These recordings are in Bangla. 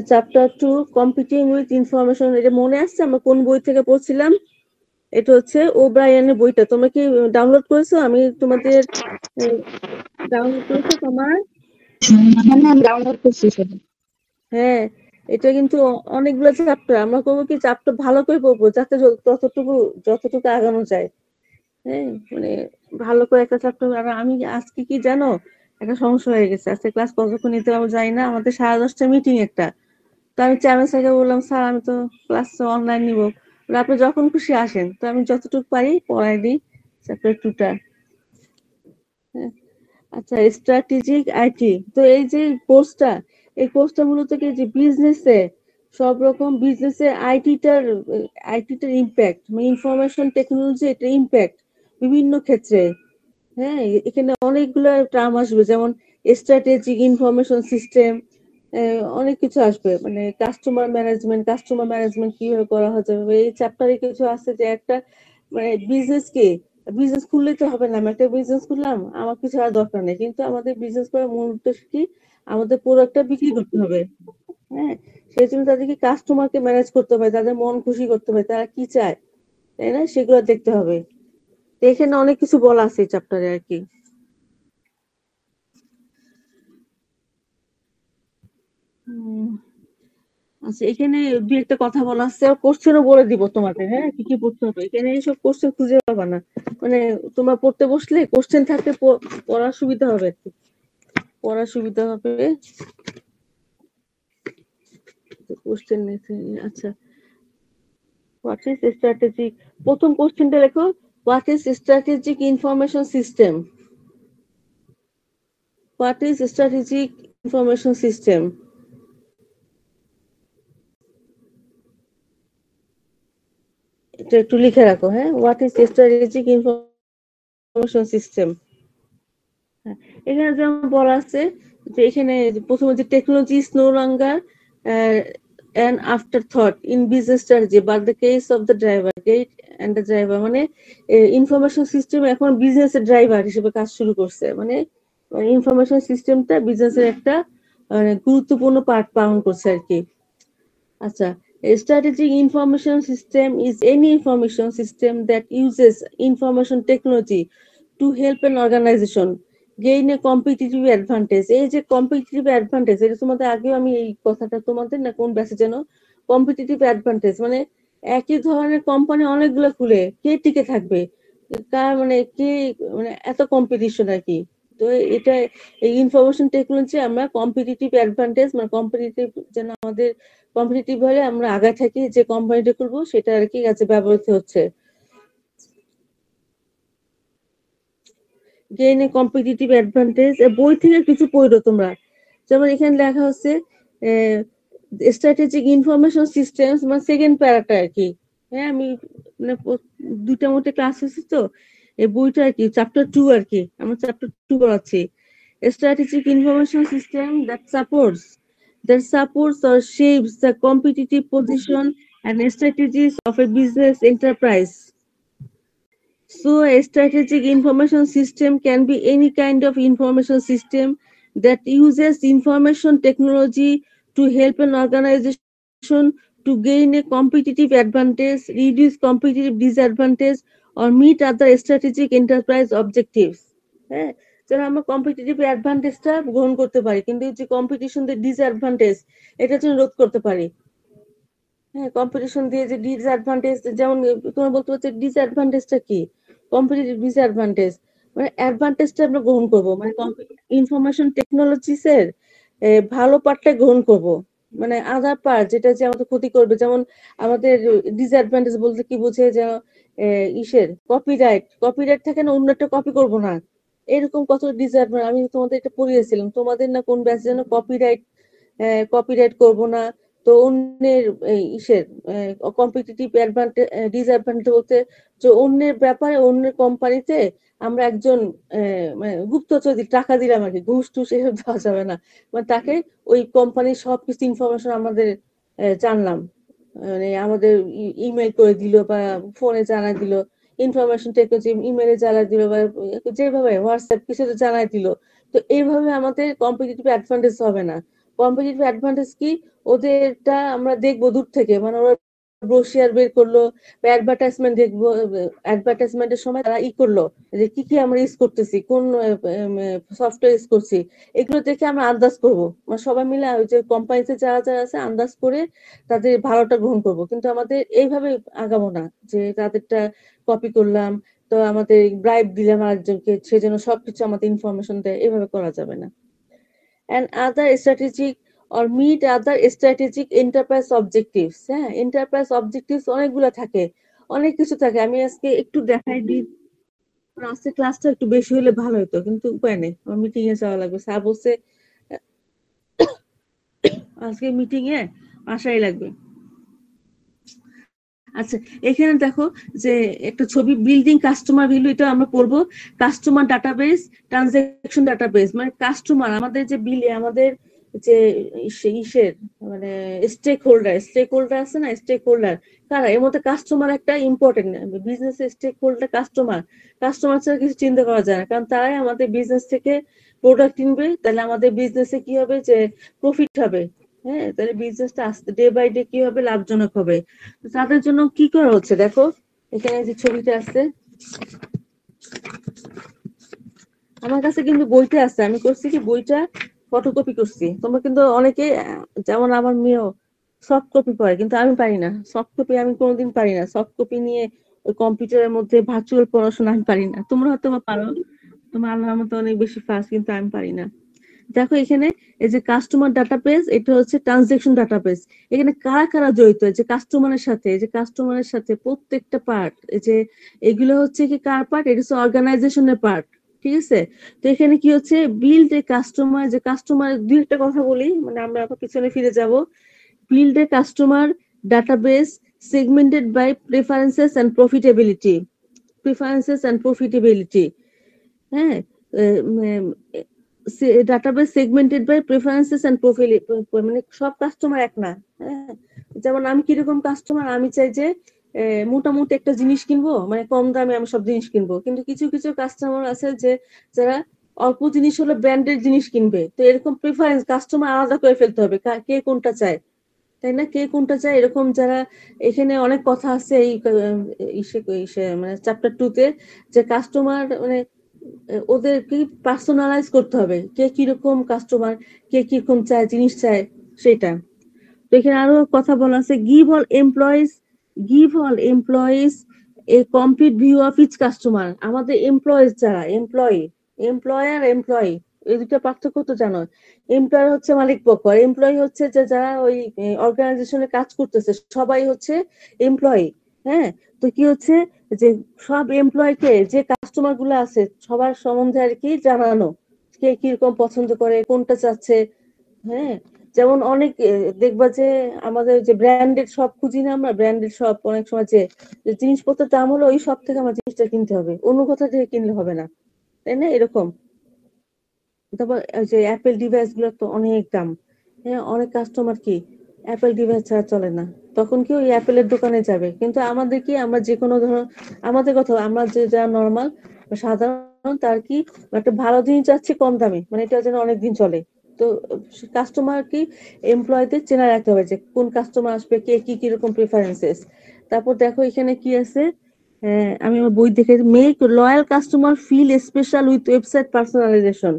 Chapter 2 competing with information. এটা মনে আসছে আমরা কোন বই থেকে পড়ছিলাম? এটা হচ্ছে ওব্রায়ানের বইটা। তোমরা কি ডাউনলোড করেছো? আমি তোমাদের ডাউনলোড করেছো তোমার? মানে আমি ডাউনলোড করছি সেটা। হ্যাঁ, এটা কিন্তু অনেকগুলো চ্যাপ্টার। আমরা করবো কি চ্যাপ্টার ভালো করে পড়বো যাতে যতটুকু আগানো যায়। হ্যাঁ, মানে ভালো করে একটা চ্যাপ্টার। আর আমি আজকে কি জানো, একটা সমস্যা হয়ে গেছে। আজকে ক্লাস কতক্ষণ নিতে পারবো জানি না, আমাদের 10:30 মিটিং একটা। তো আমি চেয়ারম্যান স্যারকে বললাম, স্যার আমি তো ক্লাস অনলাইন নিবো। আপনি যখন খুশি আসেন, তো আমি যতটুকু পারি পড়াই দিই চ্যাপ্টার 2টা। আচ্ছা, স্ট্র্যাটেজিক আইটি। তো এই যে কোর্সটা, এই কোর্সটা মূলত কি যে বিজনেসে, সব রকম বিজনেসে আইটিটার ইম্প্যাক্ট, মানে ইনফরমেশন টেকনোলজি, এটা ইম্প্যাক্ট বিভিন্ন ক্ষেত্রে। হ্যাঁ, এখানে অনেকগুলো টার্ম আসবে, যেমন স্ট্র্যাটেজিক ইনফরমেশন সিস্টেম, অনেক কিছু আসবে, মানে কাস্টমার ম্যানেজমেন্ট কিভাবে করা হচ্ছে। এই চ্যাপ্টারে কিছু আছে যে একটা, মানে বিজনেস খুললেই তো হবে না। আমি একটা বিজনেস খুললাম, আমার কিছু আর দরকার নেই, কিন্তু আমাদের বিজনেস করার মূল উদ্দেশ্য কি? আমাদের প্রোডাক্টটা বিক্রি করতে হবে। হ্যাঁ, সেই জন্য তাদেরকে কাস্টমারকে ম্যানেজ করতে হবে, তাদের মন খুশি করতে হবে, তারা কি চায়, তাই না, সেগুলো দেখতে হবে। তো এখানে অনেক কিছু বলা আছে এই চ্যাপ্টারে আর কি। হুম, আচ্ছা, এখানে দুই একটা কথা বলা আছে, কোশ্চেনও বলে দিব তোমাদের, হ্যাঁ, কি কি পড়তে হবে। এখানে এইসব কোশ্চেন খুঁজে পাবা না, মানে তোমার পড়তে বসলে কোশ্চেন থাকলে পড়ার সুবিধা হবে আর কি, পড়ার সুবিধা হবে। কোশ্চেন, আচ্ছা, হোয়াট ইজ স্ট্র্যাটেজিক, প্রথম কোশ্চেনটা লেখো, what is strategic information system. What is strategic information system, এটা একটু লিখে রাখো। হ্যাঁ, what is strategic information system. এখানে যেমন বলা আছে যে এখানে প্রথমে যে technology is no longer an afterthought in business strategy but the case of the driver gate and the driver, মানে ইনফরমেশন সিস্টেম এখন বিজনেসের ড্রাইভার হিসেবে কাজ শুরু করছে। মানে ইনফরমেশন সিস্টেমটা বিজনেসের একটা গুরুত্বপূর্ণ পার্ট পালন করছে আর কি। আচ্ছা, a strategic information system is any information system that uses information technology to help an organization gain a competitive advantage. এই যে কম্পিটিটিভ অ্যাডভান্টেজ, এটা তোমাদের আগেও আমি এই কথাটা তোমাদের না কোন ব্যাচে যেন, কম্পিটিটিভ অ্যাডভান্টেজ মানে একই ধরনের কোম্পানি অনেকগুলো খুলে কে টিকে থাকবে, কার মানে কে, মানে এত কম্পিটিশন আর কি। তো এটা, এই ইনফরমেশন টেকনোলজি আমরা কম্পিটিটিভ অ্যাডভান্টেজ, মানে কম্পিটিটিভ, যেন আমাদের কম্পিটিটিভ হলে আমরা আগে থাকি, যে কোম্পানিটা করবো সেটা আর কি কাছে ব্যবহৃত হচ্ছে। গেইন এ কম্পিটিটিভ অ্যাডভান্টেজ, বই থেকে কিছু পড়ো তোমরা। যেমন এখানে লেখা হচ্ছে স্ট্র্যাটেজিক ইনফরমেশন সিস্টেমস, মানে সেকেন্ড প্যারাটা আর কি। হ্যাঁ, আমি মানে দুইটার মধ্যে ক্লাস হয়েছে তো, এই বইটা আর কি চ্যাপ্টার 2 আর কি, আমরা চ্যাপ্টার 2 পড়াচ্ছি। Strategic information system that supports or shapes the competitive position and strategies of a business enterprise. So, a strategic information system can be any kind of information system that uses information technology to help an organization to gain a competitive advantage, reduce competitive disadvantage, or meet other strategic enterprise objectives. হ্যাঁ, যেন আমরা কম্পিটিটিভ অ্যাডভান্টেজটা গ্রহণ করতে পারি, কিন্তু যে কম্পিটিশন ডিসঅ্যাডভান্টেজ, এটা যেন রোধ করতে পারি। হ্যাঁ, কম্পিটিশন দিয়ে যে ডিসঅ্যাডভান্টেজ, যেমন তোমার বলতে হচ্ছে ডিসঅ্যাডভান্টেজটা কি, কম্পিটিটিভ ডিসঅ্যাডভান্টেজ, মানে অ্যাডভান্টেজটা আমরা গ্রহণ করব, মানে ইনফরমেশন টেকনোলজিস এর ভালো পার্টটা গ্রহণ করব, মানে আদার পার্ট যেটা যে আমাদের ক্ষতি করবে, যেমন আমাদের ডিসঅ্যাডভান্টেজ বলতে কি বোঝে, যে ইসের কপিরাইট থাকে না, অন্য একটা কপি করব না, এরকম কত ডিসঅ্যাডভান্টেজ। আমি তোমাদের এটা পড়িয়েছিলাম, তোমাদের না কোন ব্যাচ যেন, কপিরাইট করব না। তো অন্যের ইসের কম্পিটিটিভ ডিসঅ্যাডভান্টেজ বলতে, যে অন্যের ব্যাপারে, অন্যের কোম্পানিতে আমরা একজন মানে গুপ্তচর টাকা দিলাম আর কি, ঘুষ টুস এসব দেওয়া যাবে না, মানে তাকে ওই কোম্পানির সবকিছু ইনফরমেশন আমাদের জানলাম, মানে আমাদের ইমেল করে দিল বা ফোনে জানাই দিল, ইনফরমেশন টেকনোলজি ইমেলে জানাই দিল বা যেভাবে হোয়াটসঅ্যাপ কিছু জানাই দিল, তো এইভাবে আমাদের কম্পিটিটিভ অ্যাডভান্টেজ হবে না। কম্পিটিটিভ অ্যাডভান্টেজ কি, ওদেরটা আমরা দেখবো দূর থেকে, মানে ওরা ব্রোশিয়ার বের করলো বা অ্যাডভার্টাইজমেন্ট দেখবো, অ্যাডভার্টাইজমেন্টের সময় তারা করলো যে কি কি আমরা ইউজ করতেছি, কোন সফটওয়্যার ইউজ করছি, এগুলো দেখে আমরা আন্দাজ করবো, মানে সবাই মিলে ওই যে কোম্পানিতে যারা যারা আছে আন্দাজ করে তাদের ভালোটা গ্রহণ করব। কিন্তু আমাদের এইভাবে আগাবো না যে তাদেরটা কপি করলাম, তো আমাদের ব্রাইব দিলাম আরেকজনকে সেজন্য সবকিছু আমাদের ইনফরমেশন দেয়, এভাবে করা যাবে না। and other strategic or meet other strategic enterprise objectives। হ্যাঁ, enterprise objectives অনেকগুলো থাকে, অনেক কিছু থাকে। আমি আজকে একটু দেখাই দিই, আজকে ক্লাসটা একটু বেশি হলে ভালো হতো, কিন্তু উপায় নেই, আমার মিটিং এ যাওয়া লাগবে। স্যার বলছে আজকে মিটিং এ আসাই লাগবে। আচ্ছা, এখানে দেখো যে একটা ছবি, বিল্ডিং কাস্টমার ভ্যালু, এটা আমরা পড়বো। কাস্টমার ডাটাবেস, ট্রানজাকশন ডাটাবেস, মানে কাস্টমার আমাদের যে বিলে, আমাদের যে ইসের মানে স্টেক হোল্ডার আছে না, স্টেক হোল্ডার কারা, এর মধ্যে কাস্টমার একটা important. Business stake holder customer, customer ছাড়া কিছু চিন্তা করা যায় না, কারণ তারাই আমাদের বিজনেস থেকে প্রোডাক্ট কিনবে, তাহলে আমাদের বিজনেসে কি হবে, যে প্রফিট হবে। হ্যাঁ, তাহলে বিজনেসটা আস্তে ডে বাই ডে কি হবে, লাভজনক হবে। তাদের জন্য কি করা হচ্ছে দেখো, এখানে যে ছবিটা আছে, আমার কাছে কিন্তু বইটা আছে, আমি করছি কি বইটা ফটোকপি করছি। তোমরা কিন্তু অনেকে যেমন আমার মেয়েও সফট কপি পড়ে, কিন্তু আমি পারি না সফট কপি, আমি কোনোদিন পারি না সফট কপি নিয়ে ওই কম্পিউটারের মধ্যে ভার্চুয়াল পড়াশোনা আমি পারি না। তোমরা হয়তো বা পারো, তোমার আল্লাহর মতো অনেক বেশি ফাস্ট, কিন্তু আমি পারি না। দেখো এখানে এই যে কাস্টমার ডাটাবেস, এটা হচ্ছে ট্রানজাকশন ডাটাবেস। এখানে কারা কারা জড়িত, এই যে কাস্টমারের সাথে, এই যে কাস্টমারের সাথে প্রত্যেকটা পার্ট, এই যে এগুলো হচ্ছে কি কার পার্ট, এটা হচ্ছে অর্গানাইজেশনের পার্ট। ঠিক আছে, তো এখানে কি হচ্ছে, বিল্ড এ কাস্টমার, যে কাস্টমার দুই একটা কথা বলি, মানে আমরা আবার পিছনে ফিরে যাব। Build a customer database segmented by preferences and profitability, preferences and profitability. হ্যাঁ, database segmented by preferences and profile, মানে সব কাস্টমার এক না। হ্যাঁ, যেমন আমি কিরকম কাস্টমার, আমি চাই যে মোটামুটি একটা জিনিস কিনবো, মানে কম দামে আমি সব জিনিস কিনবো, কিন্তু কিছু কিছু কাস্টমার আছে যে যারা অল্প জিনিস হলে ব্র্যান্ডেড জিনিস কিনবে। তো এরকম প্রেফারেন্স কাস্টমার আলাদা করে ফেলতে হবে, কে কোনটা চায়, তাই না, কে কোনটা চায় এরকম। যারা এখানে অনেক কথা আছে এই মানে চ্যাপ্টার 2 তে, যে কাস্টমার মানে ওদের কি পার্সোনালাইজ করতে হবে, কে কিরকম কাস্টমার, কে কিরকম চায় জিনিস চায় সেটা। তো এখানে আরো কথা বলা আছে, give all employees a complete view of each customer. আমাদের এমপ্লয়িজ যারা, এমপ্লয়ার এমপ্লয়ি, এই দুটো পার্থক্য তো জানো। এমপ্লয়ার হচ্ছে মালিক পক্ষ, আর এমপ্লয়ি হচ্ছে যে যারা ওই অর্গানাইজেশনে কাজ করতেছে, সবাই হচ্ছে এমপ্লয়ি। হ্যাঁ, তো কি হচ্ছে, যে সব এমপ্লয়কে যে কাস্টমার গুলো আছে সবার সম্বন্ধে আর কি জানানো, কে কিরকম পছন্দ করে, কোনটা চাচ্ছে। হ্যাঁ, যেমন অনেক দেখবা যে আমাদের যে ব্র্যান্ডেড শপ খুঁজি না আমরা, ব্র্যান্ডেড শপ অনেক সময় যে যে জিনিসপত্রের দাম হলো, ওই শপ থেকে আমার জিনিসটা কিনতে হবে, অন্য কোথাও থেকে কিনলে হবে না, তাই না, এরকম। তারপর ওই যে অ্যাপেল ডিভাইস গুলোর তো অনেক দাম। হ্যাঁ, অনেক কাস্টমার কি অ্যাপেল ডিভাইস ছাড়া চলে না, তখন কি ওই অ্যাপেলের দোকানে যাবে। কিন্তু আমাদের কি, আমরা যে কোনো ধরো, আমাদের কথা, আমরা যে যা নর্মাল সাধারণ, তার কি একটা ভালো জিনিস যাচ্ছে কম দামে, মানে এটা যেন অনেক দিন চলে। তো কাস্টমার কি, এমপ্লয়ীদের চেনা রাখতে হবে যে কোন কাস্টমার আসবে, কে কি কিরকম প্রেফারেন্সেস। তারপর দেখো এখানে কি আছে, আমি আমার বই দেখে, make loyal customer feel special with website personalization.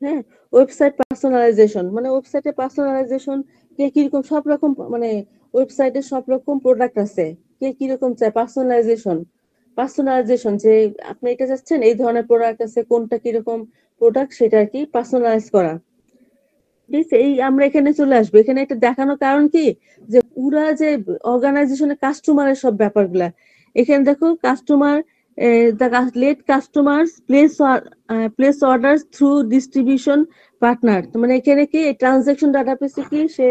হ্যাঁ, ওয়েবসাইট পার্সোনালাইজেশন মানে ওয়েবসাইটে পার্সোনালাইজেশন, কে কিরকম সব রকম, মানে ওয়েবসাইটে সব রকম প্রোডাক্ট আছে, কে কিরকম চায়, পার্সোনালাইজেশন যে আপনি এটা চাচ্ছেন, এই ধরনের প্রোডাক্ট আছে, কোনটা কিরকম প্রোডাক্ট সেটা আর কি পার্সোনালাইজ করা। ঠিক আছে, এই আমরা এখানে চলে আসবো, এখানে এটা দেখানোর কারণ কি, যে পুরা যে অর্গানাইজেশনের কাস্টমারের সব ব্যাপারগুলা এখানে দেখো। Customer, let customers place order through distribution partner, মানে এখানে কি ট্রানজাকশন ডাটাবেসে কি সে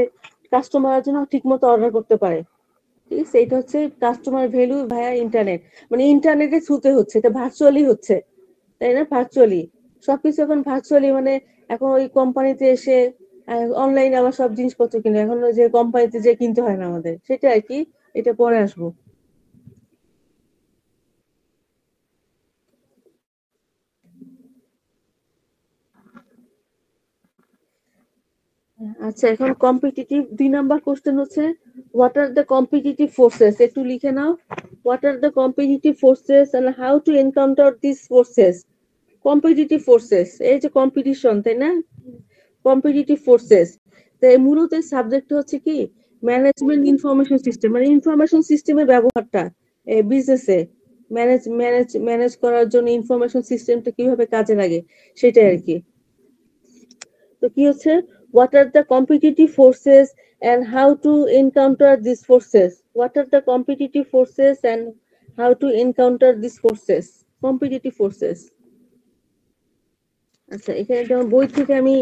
কাস্টমারের জন্য ঠিক মতো অর্ডার করতে পারে। ঠিক আছে, এটা হচ্ছে কাস্টমার ভ্যালু ভায়া ইন্টারনেট, মানে ইন্টারনেটের থ্রুতে হচ্ছে, এটা ভার্চুয়ালি হচ্ছে, তাই না, ভার্চুয়ালি সবকিছু এখন ভার্চুয়ালি, মানে এখন ওই কোম্পানিতে এসে অনলাইনে আবার সব জিনিসপত্র কিনে, এখন ওই যে কোম্পানিতে যে কিনতে হয় না আমাদের, সেটা আর কি। এটা পরে আসবো। আচ্ছা, এখন কম্পিটিটিভ 2 নাম্বার কোশ্চেন হচ্ছে what are the competitive forces, একটু লিখে নাও। What are the competitive forces and how to encounter this forces. Competitive forces, এই যে কম্পিটিশন, তাই না? কম্পিটিটিভ ফোর্সেস, তো এই মূলত সাবজেক্ট হচ্ছে কি ম্যানেজমেন্ট ইনফরমেশন সিস্টেম, মানে ইনফরমেশন সিস্টেমের ব্যবহারটা বিজনেসে ম্যানেজ করার জন্য ইনফরমেশন সিস্টেমটা কিভাবে কাজে লাগে সেটাই আর কি। তো কি হচ্ছে what are the competitive forces and how to encounter these forces, what are the competitive forces and how to encounter these forces, competitive forces। আচ্ছা, এখানে যেমন বই থেকে আমি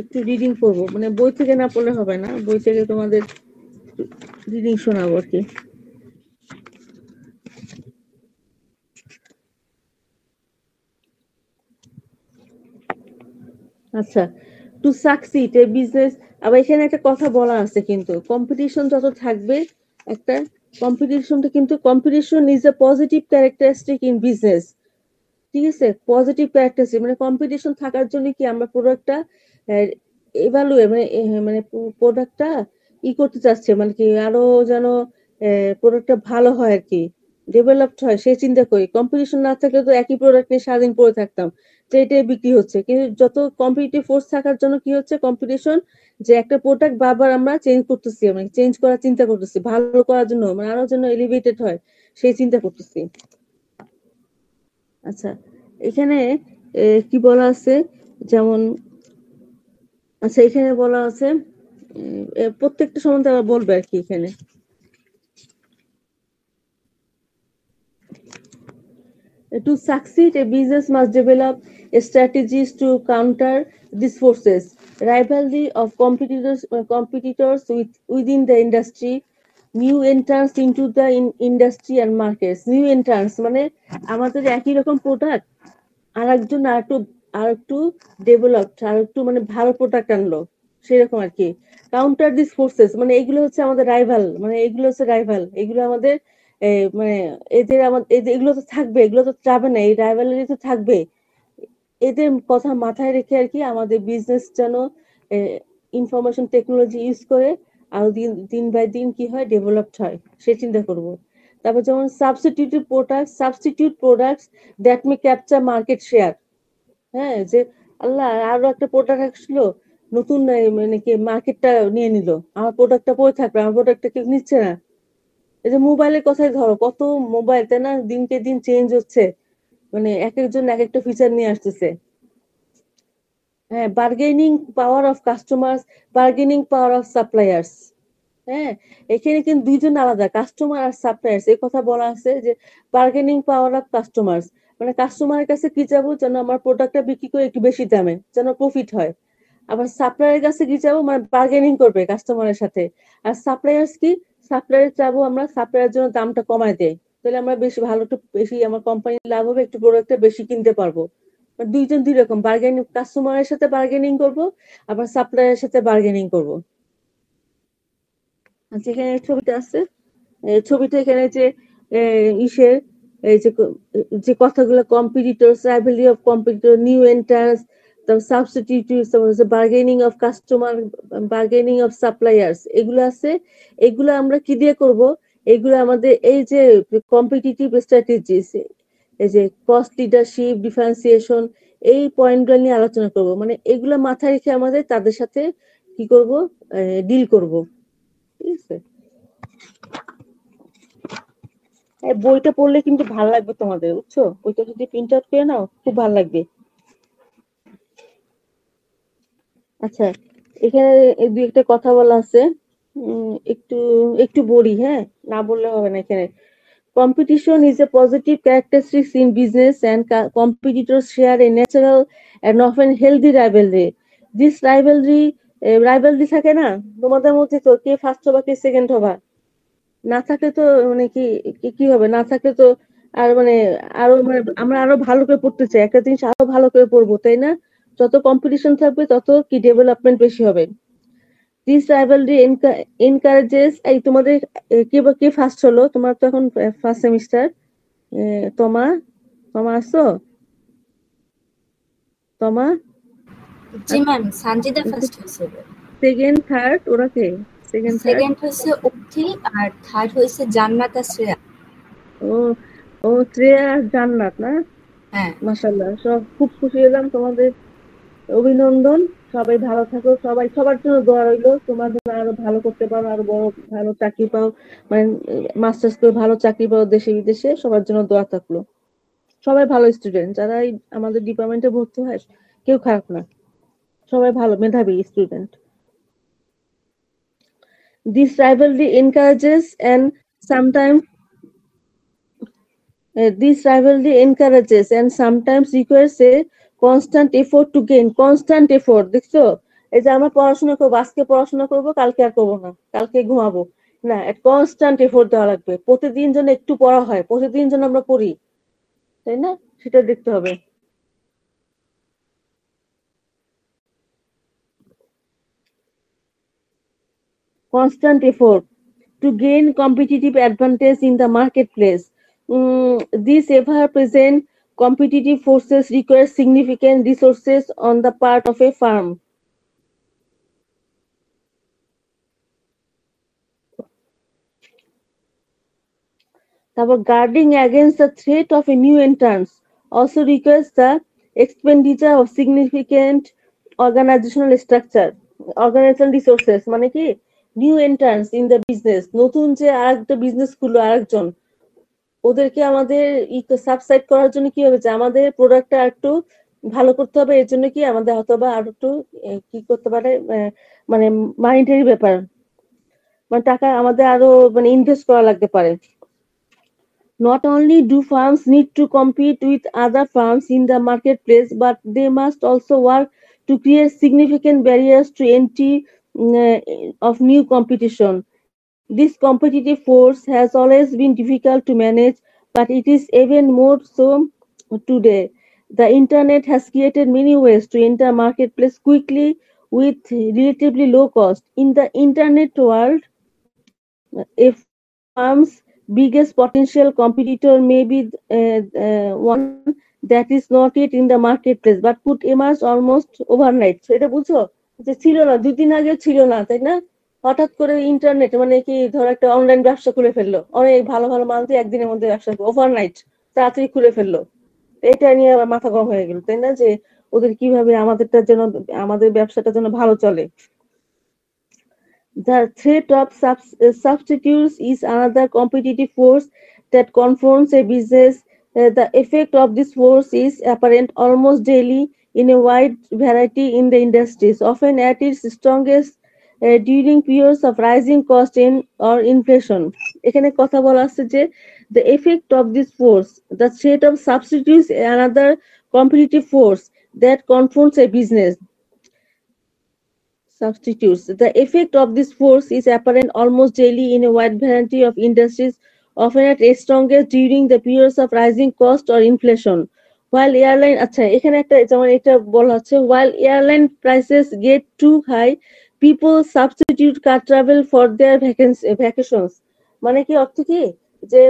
একটু রিডিং করবো, মানে বই থেকে না পড়লে হবে না, বই থেকে তোমাদের রিডিং শোনাবো আর কি। আচ্ছা, টু সাকসিড এ বিজনেস, আবার এখানে একটা কথা বলা আছে কিন্তু কম্পিটিশন যত থাকবে একটা কম্পিটিশনটা কিন্তু competition is a positive characteristic in business. ঠিক আছে, পজিটিভ ক্যারেক্টারিস্টিক মানে কম্পিটিশন থাকার জন্য কি আমরা প্রোডাক্টটা এভালুয়েট মানে প্রোডাক্টটা করতে চাচ্ছে, মানে কি আরো যেন প্রোডাক্টটা ভালো হয় আর কি, ডেভেলপড হয় সেই চিন্তা করি। কম্পিটিশন না থাকলে তো একই প্রোডাক্ট নিয়ে সারাদিন পড়ে থাকতাম, তো এটাই বিক্রি হচ্ছে। কিন্তু যত কম্পিটিটিভ ফোর্স থাকার জন্য কি হচ্ছে কম্পিটিশন, যে একটা প্রোডাক্ট বারবার আমরা চেঞ্জ করতেছি, মানে চেঞ্জ করার চিন্তা করতেছি ভালো করার জন্য, মানে আরো যেন এলিভেটেড হয় সেই চিন্তা করতেছি। আচ্ছা, এখানে কি বলা আছে যেমন, আচ্ছা এখানে বলা আছে প্রত্যেকটা সম্বন্ধে আবার বলবে আর কি। এখানে to succeed a business must develop strategies to counter these forces, rivalry of competitors within the industry, new entrants into the industry and markets, new entrants মানে আমাদের একই রকম প্রোডাক্ট আরেকজন আরেকটু ডেভেলপড, আরেকটু মানে ভালো প্রোডাক্ট আনলো সেরকম আর কি। কাউন্টার দিস ফোর্সেস মানে এগুলো হচ্ছে আমাদের রাইভাল, মানে এগুলো হচ্ছে রাইভাল, এগুলো আমাদের মানে এদের এগুলো তো থাকবে, এগুলো তো যাবে না, এই রাইভালারি তো থাকবে। এদের কথা মাথায় রেখে আর কি আমাদের বিজনেস যেন ইনফরমেশন টেকনোলজি ইউজ করে আরো দিন দিন বাই দিন কি হয় ডেভেলপড হয় সে চিন্তা করব। তারপর যেমন substitute products that may capture market share. হ্যাঁ, যে আল্লাহ আরো একটা প্রোডাক্ট আসলো নতুন, মানে কি মার্কেটটা নিয়ে নিল, আমার প্রোডাক্টটা পড়ে থাকবে, আমার প্রোডাক্টটা কেউ নিচ্ছে না। এই যে মোবাইলের কথাই ধরো, কত মোবাইল তাই না, দিনকে দিন চেঞ্জ হচ্ছে, মানে এক একজন এক একটা ফিচার নিয়ে আসতেছে। হ্যাঁ, bargaining power of customers, bargaining power of suppliers. হ্যাঁ, এখানে কিন্তু দুইজন আলাদা, কাস্টমার আর সাপ্লায়ার্স, এই কথা বলা আছে যে বার্গেনিং পাওয়ার অফ কাস্টমার্স, মানে কাস্টমারের কাছে কি যাবো যেন আমার প্রোডাক্টটা বিক্রি করে একটু বেশি দামে যেন প্রফিট হয়। আবার সাপ্লায়ারের কাছে কি যাবো, মানে বার্গেনিং করবে কাস্টমারের সাথে। আর সাপ্লায়ার্স কি, সাপ্লায়ার চাবো আমরা সাপ্লায়ার জন্য দামটা কমায় দেয়, তাহলে আমরা বেশি ভালো, একটু বেশি আমার কোম্পানির লাভ হবে, একটু প্রোডাক্টটা বেশি কিনতে পারবো। মানে দুইজন দুই রকম বার্গেনিং, কাস্টমারের সাথে বার্গেনিং করব, আবার সাপ্লায়ারের সাথে বার্গেনিং করব। আচ্ছা, এখানে ছবিটা আছে, ছবিটা এখানে যে ইসের এই যে কথাগুলো competitors, rivalry of competitor, new entrance, তারপর সাবস্টিটিউটস, তারপর হচ্ছে bargaining of customer, bargaining of suppliers, এগুলো আছে। এগুলো আমরা কি দিয়ে করব, এগুলো আমাদের এই যে কম্পিটিটিভ স্ট্র্যাটেজিস, এই যে কস্ট লিডারশিপ, ডিফারেন্সিয়েশন, এই পয়েন্টগুলো নিয়ে আলোচনা করব, মানে এগুলো মাথায় রেখে আমাদের তাদের সাথে কি করব, ডিল করব। ঠিক আছে, এই বইটা পড়লে কিন্তু ভালো লাগবে তোমাদের, বুঝছো? বইটা যদি প্রিন্ট আউট করে নাও খুব ভালো লাগবে। আচ্ছা, এখানে এই দুই একটা কথা বলা আছে, একটু একটু বলি, হ্যাঁ, না বললে হবে না। এখানে competition is a positive characteristic in business and competitors share a natural and often healthy rivalry. This rivalry থাকে না তোমাদের মধ্যে, তো কে ফার্স্ট হবা কে সেকেন্ড হবা, না থাকলে তো মানে কি কি কি হবে, না থাকলে তো আর মানে আরো মানে আমরা আরো ভালো করে পড়তে চাই, একটা জিনিস আরো ভালো করে পড়বো, তাই না? যত কম্পিটিশন থাকবে তত কি ডেভেলপমেন্ট বেশি হবে। দিস রাইভালরি এনকারেজেস, এই তোমাদের কে ফার্স্ট হলো, তোমার তো এখন ফার্স্ট সেমিস্টার, তোমা তোমা আসছো, তোমা জি ম্যাম, সানজিদা ফার্স্ট হয়েছিল। সেকেন্ড থার্ড ওরা কে? সেকেন্ড থার্ড সেকেন্ড হইছে উক্তি আর থার্ড হইছে জান্নাত আর শ্রেয়া। ও ও শ্রেয়া আর জান্নাত না? হ্যাঁ মাশাআল্লাহ, সব খুব খুশি হলাম, তোমাদের অভিনন্দন। সবাই ভালো থাকো, সবাই সবার জন্য দোয়া রইলো, তোমার জন্য আরো ভালো করতে পারো, আরো বড় ভালো চাকরি পাও, মানে মাস্টার্স করে ভালো চাকরি পাও দেশে বিদেশে, সবার জন্য দোয়া থাকলো। সবাই ভালো স্টুডেন্ট, যারা আমাদের ডিপার্টমেন্টে ভর্তি হয় কেউ খারাপ না, সবাই ভালো মেধাবী student. This rivalry encourages and sometimes requires a constant effort to gain. Constant effort, দেখছো? এই যে আমরা পড়াশোনা করবো, আজকে পড়াশোনা করবো, কালকে আর করবো না, কালকে ঘুমাবো না, কনস্ট্যান্ট এফোর্ট দেওয়া লাগবে, প্রতিদিন যেন একটু পড়া হয়, প্রতিদিন যেন আমরা পড়ি, তাই না? সেটা দেখতে হবে। Constant effort to gain competitive advantage in the marketplace. These ever-present competitive forces require significant resources on the part of a firm. Guarding against the threat of a new entrant also requires the expenditure of significant organizational resources. মানে কি, new entrance in the business, নতুন যে আরেকটা বিজনেস খুললো আরেকজন, ওদেরকে আমাদের সাবসাইড করার জন্য কি হবে, যে আমাদের প্রোডাক্টটা একটু ভালো করতে হবে, এর জন্য কি আমাদের হয়তোবা আর একটু কি করতে পারে, মানে মানিটারি ব্যাপার, মানে টাকা আমাদের আরো মানে ইনভেস্ট করা লাগতে পারে। Not only do firms need to compete with other firms in the marketplace, but they must also work to create significant barriers to entry of new competition. This competitive force has always been difficult to manage, but it is even more so today. The internet has created many ways to enter marketplace quickly with relatively low cost. In the internet world, a firm's biggest potential competitor may be one that is not yet in the marketplace but could emerge almost overnight. So এটা বুঝছো, যে ছিল না, 2 দিন আগে ছিল না, তাই না? হঠাৎ করে ইন্টারনেট মানে কি, ধর একটা অনলাইন ব্যবসা খুলে ফেললো, অনেক ভালো ভালো মাল দিয়ে একদিনের মধ্যে ব্যবসা ওভারনাইট তাড়াতাড়ি খুলে ফেললো। এটা নিয়ে আবার মাথা গরম হয়ে গেল, তাই না? যে ওদের কিভাবে আমাদেরটা যেন, আমাদের ব্যবসাটা যেন ভালো চলে। The threat of substitutes is another competitive force that confronts a business. The effect of this force is apparent almost daily in a wide variety in the industries, often at its strongest during periods of rising cost or inflation. এখানে কথা বলা আছে যে the effect of this force, the threat of substitutes, another competitive force that confronts a business. Substitutes. The effect of this force is apparent almost daily in a wide variety of industries, often at its strongest during the periods of rising cost or inflation. While airline, আচ্ছা এখানে একটা যেমন এটা বলা হচ্ছে, while airline prices get too high, people substitute car travel for their vacations. মানে কি অর্থ কি, যে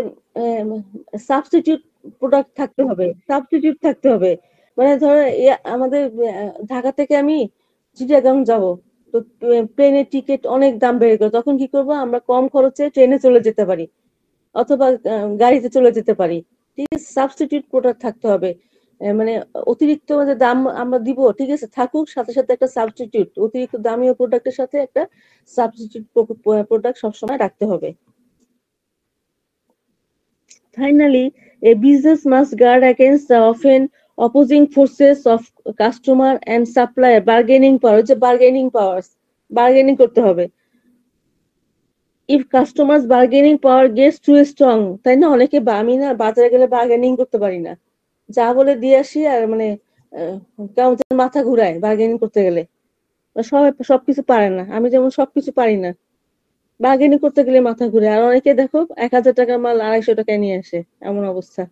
সাবস্টিটিউট প্রোডাক্ট থাকতে হবে, সাবস্টিটিউট থাকতে হবে। মানে ধরো আমাদের ঢাকা থেকে আমি চিটাগাং যাব, তো প্লেনের টিকিট অনেক দাম বেড়ে গেল, তখন কি করব, আমরা কম খরচে ট্রেনে চলে যেতে পারি অথবা গাড়িতে চলে যেতে পারি। ঠিক আছে, সাবস্টিটিউট প্রোডাক্ট থাকতে হবে, মানে অতিরিক্ত যে দাম আমরা দিব, ঠিক আছে, থাকুক, সাথে সাথে একটা সাবস্টিটিউট, অতিরিক্ত দামি প্রোডাক্টের সাথে একটা সাবস্টিটিউট প্রোডাক্ট সবসময় রাখতে হবে। Finally, a business must guard against the often opposing forces of customer and supplier bargaining power, যে bargaining powers, bargaining করতে হবে। If customers bargaining power gets too strong, তাই না, অনেকে আমি না বাজারে গেলে bargaining করতে পারি না, যা বলে দিয়ে আসি, আর মানে কেমন যেন মাথা ঘুরায় bargaining করতে গেলে। সবাই সবকিছু পারে না, আমি যেমন সবকিছু পারি না, বার্গেনিং করতে গেলে মাথা ঘুরে। আর অনেকে দেখো 1,000 টাকার মাল 250 টাকায় নিয়ে আসে, এমন অবস্থা।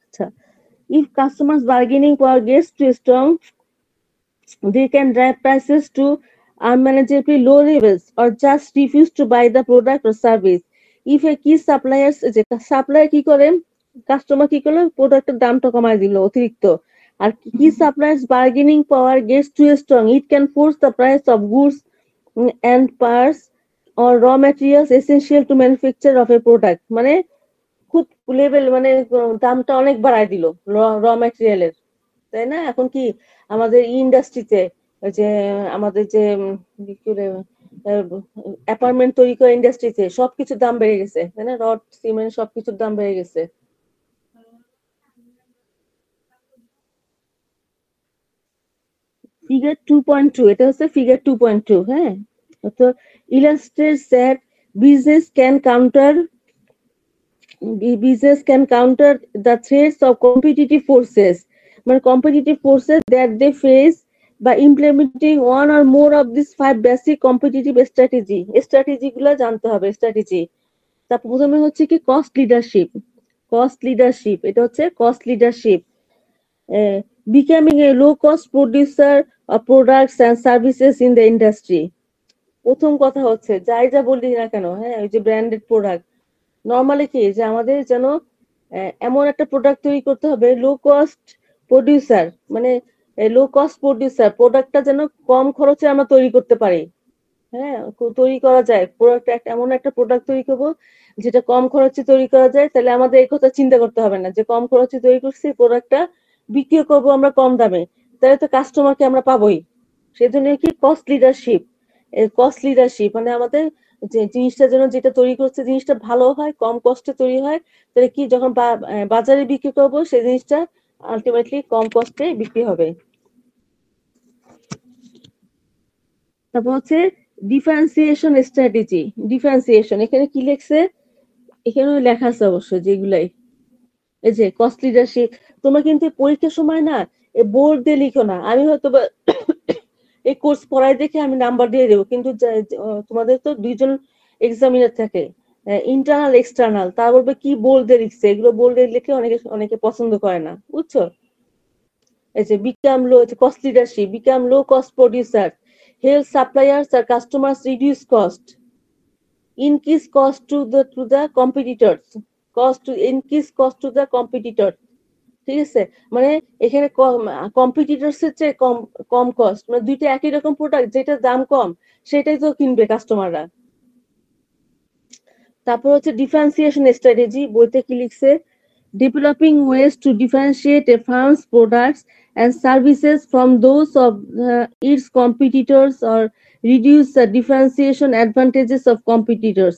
আচ্ছা, if customers bargaining power gets too strong, they can drive prices to unmanageably low levels or just refuse to buy the product or service. If a key suppliers, যে সাপ্লায়ার কি করে, কাস্টমার কি করলো, প্রোডাক্টের দামটা কমায় দিল অতিরিক্ত। আর কি suppliers bargaining power gets to strong, it can force the price of goods and parts or raw materials essential to manufacture of a product. মানে খুব লেভেল, মানে দামটা অনেক বাড়ায় দিল র ম্যাটেরিয়ালের, তাই না? এখন কি আমাদের ইন্ডাস্ট্রিতে যে আমাদের যে অ্যাপার্টমেন্ট তৈরি করা ইন্ডাস্ট্রিতে সবকিছুর দাম বেড়ে গেছে, তাই না? রড, সিমেন্ট সবকিছুর দাম বেড়ে গেছে। ফিগার 2.2, এটা হচ্ছে ফিগার 2.2। হ্যাঁ, তো illustrates that business can counter the threats of competitive forces, মানে competitive forces that they face by implementing one or more of these 5 basic competitive strategy গুলো জানতে হবে। স্ট্র্যাটেজি, তারপর প্রথমে হচ্ছে কি কস্ট লিডারশিপ, এটা হচ্ছে cost leadership, becoming a low cost producer of products and services in the industry। প্রথম কথা হচ্ছে যাই যা বলি না কেন, হ্যাঁ, ওই যে ব্র্যান্ডেড প্রোডাক্ট, নর্মালি কি যে আমাদের যেন এমন একটা প্রোডাক্ট তৈরি করতে হবে লো কস্ট প্রডিউসার, মানে প্রোডাক্টটা যেন কম খরচে আমরা তৈরি করতে পারি। হ্যাঁ, তৈরি করা যায় প্রোডাক্ট, এমন একটা প্রোডাক্ট তৈরি করবো যেটা কম খরচে তৈরি করা যায়, তাহলে আমাদের এই কথা চিন্তা করতে হবে না যে কম খরচে তৈরি করছি, প্রোডাক্টটা বিক্রি করবো আমরা কম দামে, তাহলে তো কাস্টমারকে আমরা পাবোই। সেজন্য কি কস্ট লিডারশিপ মানে আমাদের যে জিনিসটা যেন, যেটা তৈরি করছে জিনিসটা ভালো হয়, কম কষ্টে তৈরি হয়, তাহলে কি যখন বাজারে বিক্রি করবো সেই জিনিসটা আলটিমেটলি কম কষ্টে বিক্রি হবে। তারপর হচ্ছে ডিফারেন্সিয়েশন, এখানে কি লেখছে, এখানে লেখা আছে অবশ্য যেগুলাই, এই যে কস্ট লিডারশিপ। তোমরা কিন্তু পরীক্ষার সময় না বোর্ড দিয়ে লিখো না, আমি হয়তো এই কোর্স পড়াই দেখে আমি নাম্বার দিয়ে দেবো, কিন্তু তোমাদের তো দুইজন এক্সামিনার থাকে, ইন্টারনাল এক্সটার্নাল, তারা বলবে কি বোর্ড দিয়ে লিখছে, এগুলো বোর্ড দিয়ে লিখলে অনেকে পছন্দ করে না, বুঝছো? এই যে cost leadership, become low cost producer, help suppliers আর customers reduce cost, increase cost to the competitors, ঠিক আছে? মানে এখানে কম্পিটিটরস এর চেয়ে কম কম কস্ট, মানে দুইটা একই রকম প্রোডাক্ট, যেটা দাম কম সেটাই তো কিনবে কাস্টমাররা। তারপর হচ্ছে ডিফারেন্সিয়েশন স্ট্র্যাটেজি, বইতে কি লিখছে, developing ways to differentiate a firm's products and services from those of its competitors or reduce the differentiation advantages of competitors.